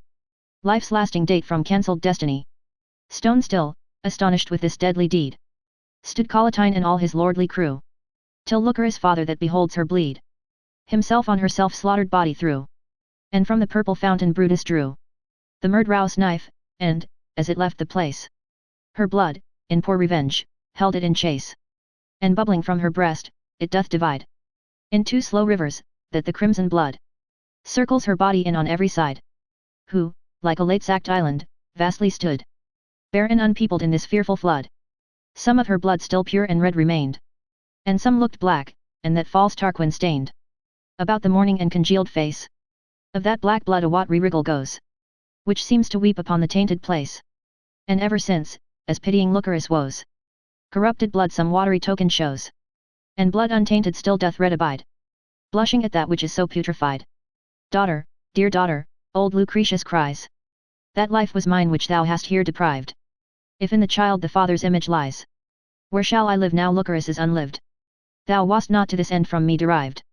Speaker 1: life's lasting date from cancelled destiny. Stone still, astonished with this deadly deed, stood Collatine and all his lordly crew, till Lucrece father that beholds her bleed, himself on herself slaughtered body threw, and from the purple fountain Brutus drew the murderous knife, and, as it left the place, her blood, in poor revenge, held it in chase, and bubbling from her breast, it doth divide in two slow rivers, that the crimson blood circles her body in on every side. Who, like a late sacked island, vastly stood, bare and unpeopled in this fearful flood. Some of her blood still pure and red remained, and some looked black, and that false Tarquin stained about the morning and congealed face. Of that black blood a watery wriggle goes, which seems to weep upon the tainted place. And ever since, as pitying Lucrece woes, corrupted blood some watery token shows, and blood untainted still doth red abide, blushing at that which is so putrefied. Daughter, dear daughter, old Lucretius cries, that life was mine which thou hast here deprived. If in the child the father's image lies, where shall I live now Lucrece is unlived? Thou wast not to this end from me derived.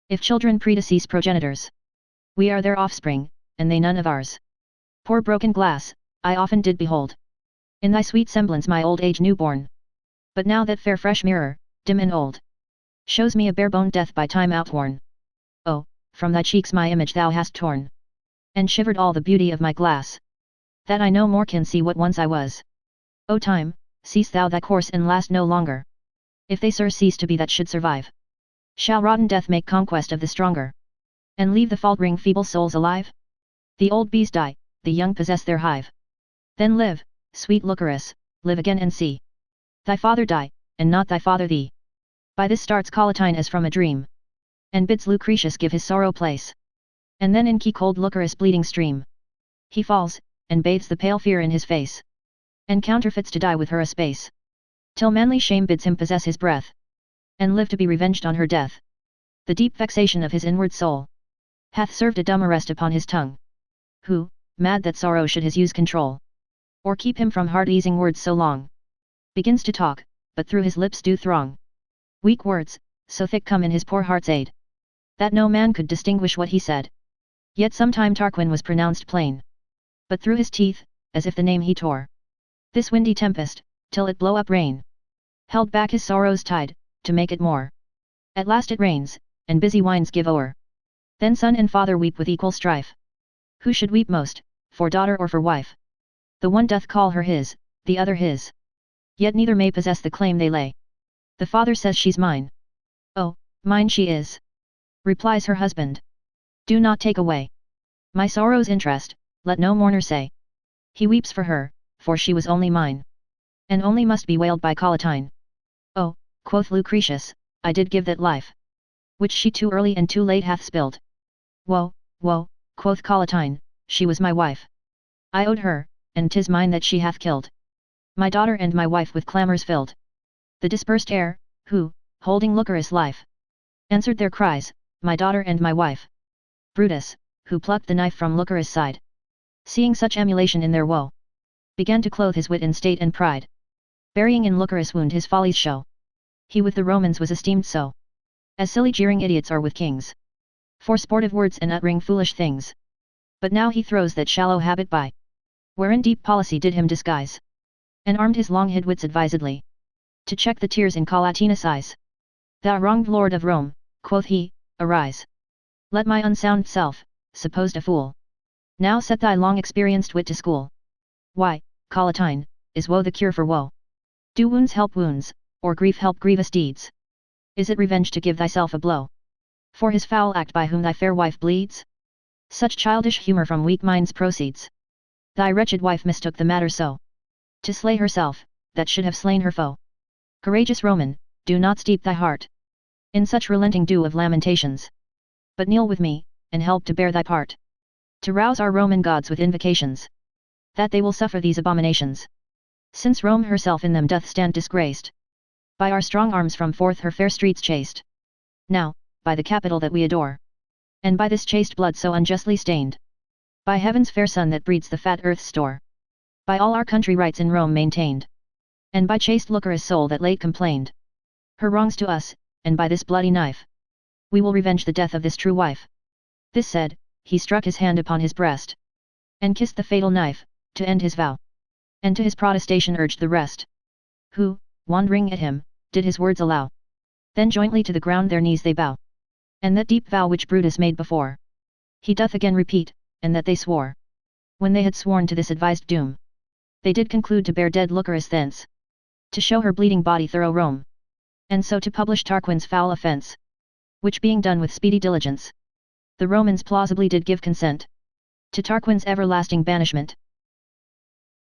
Speaker 1: If children predecease progenitors, we are their offspring, and they none of ours. Poor broken glass, I often did behold in thy sweet semblance my old age newborn. But now that fair fresh mirror, dim and old, shows me a bare-boned death by time outworn. Oh, from thy cheeks my image thou hast torn, and shivered all the beauty of my glass, that I no more can see what once I was. O time, cease thou thy course and last no longer. If they cease to be that should survive, shall rotten death make conquest of the stronger, and leave the faltering feeble souls alive? The old bees die, the young possess their hive. Then live, sweet Lucrece, live again and see thy father die, and not thy father thee. By this starts Collatine as from a dream, and bids Lucretius give his sorrow place. And then in cold Lucrece bleeding stream, he falls, and bathes the pale fear in his face, and counterfeits to die with her a space, till manly shame bids him possess his breath, and live to be revenged on her death. The deep vexation of his inward soul hath served a dumb arrest upon his tongue, who, mad that sorrow should his use control, or keep him from heart-easing words so long, begins to talk, but through his lips do throng weak words, so thick come in his poor heart's aid, that no man could distinguish what he said. Yet sometime Tarquin was pronounced plain, but through his teeth, as if the name he tore, this windy tempest, till it blow up rain, held back his sorrow's tide, to make it more. At last it rains, and busy winds give o'er. Then son and father weep with equal strife. Who should weep most, for daughter or for wife? The one doth call her his, the other his, yet neither may possess the claim they lay. The father says she's mine. Oh, mine she is, replies her husband. Do not take away my sorrow's interest, let no mourner say. He weeps for her, for she was only mine, and only must be wailed by Collatine. Oh, quoth Lucretius, I did give that life, which she too early and too late hath spilled. Woe, woe, quoth Collatine, she was my wife. I owed her, and 'tis mine that she hath killed. My daughter and my wife with clamours filled. The dispersed air, who, holding Lucrece life, answered their cries, my daughter and my wife. Brutus, who plucked the knife from Lucrece's side, seeing such emulation in their woe, began to clothe his wit in state and pride. Burying in Lucrece wound his follies show. He with the Romans was esteemed so, as silly jeering idiots are with kings, for sportive words and uttering foolish things. But now he throws that shallow habit by, wherein deep policy did him disguise, and armed his long hid wits advisedly, to check the tears in Collatina's eyes. Thou wronged lord of Rome, quoth he, arise. Let my unsound self, supposed a fool, now set thy long experienced wit to school. Why, Collatine, is woe the cure for woe? Do wounds help wounds, or grief help grievous deeds? Is it revenge to give thyself a blow for his foul act by whom thy fair wife bleeds? Such childish humour from weak minds proceeds. Thy wretched wife mistook the matter so, to slay herself, that should have slain her foe. Courageous Roman, do not steep thy heart in such relenting dew of lamentations, but kneel with me, and help to bear thy part, to rouse our Roman gods with invocations, that they will suffer these abominations, since Rome herself in them doth stand disgraced, by our strong arms from forth her fair streets chased. Now, by the capital that we adore, and by this chaste blood so unjustly stained, by heaven's fair sun that breeds the fat earth's store, by all our country rights in Rome maintained, and by chaste Lucrece's soul that late complained her wrongs to us, and by this bloody knife, we will revenge the death of this true wife. This said, he struck his hand upon his breast, and kissed the fatal knife, to end his vow, and to his protestation urged the rest, who, wondering at him, did his words allow. Then jointly to the ground their knees they bow, and that deep vow which Brutus made before, he doth again repeat, and that they swore, when they had sworn to this advised doom, they did conclude to bear dead Lucrece thence, to show her bleeding body thorough Rome, and so to publish Tarquin's foul offence, which being done with speedy diligence, the Romans plausibly did give consent to Tarquin's everlasting banishment.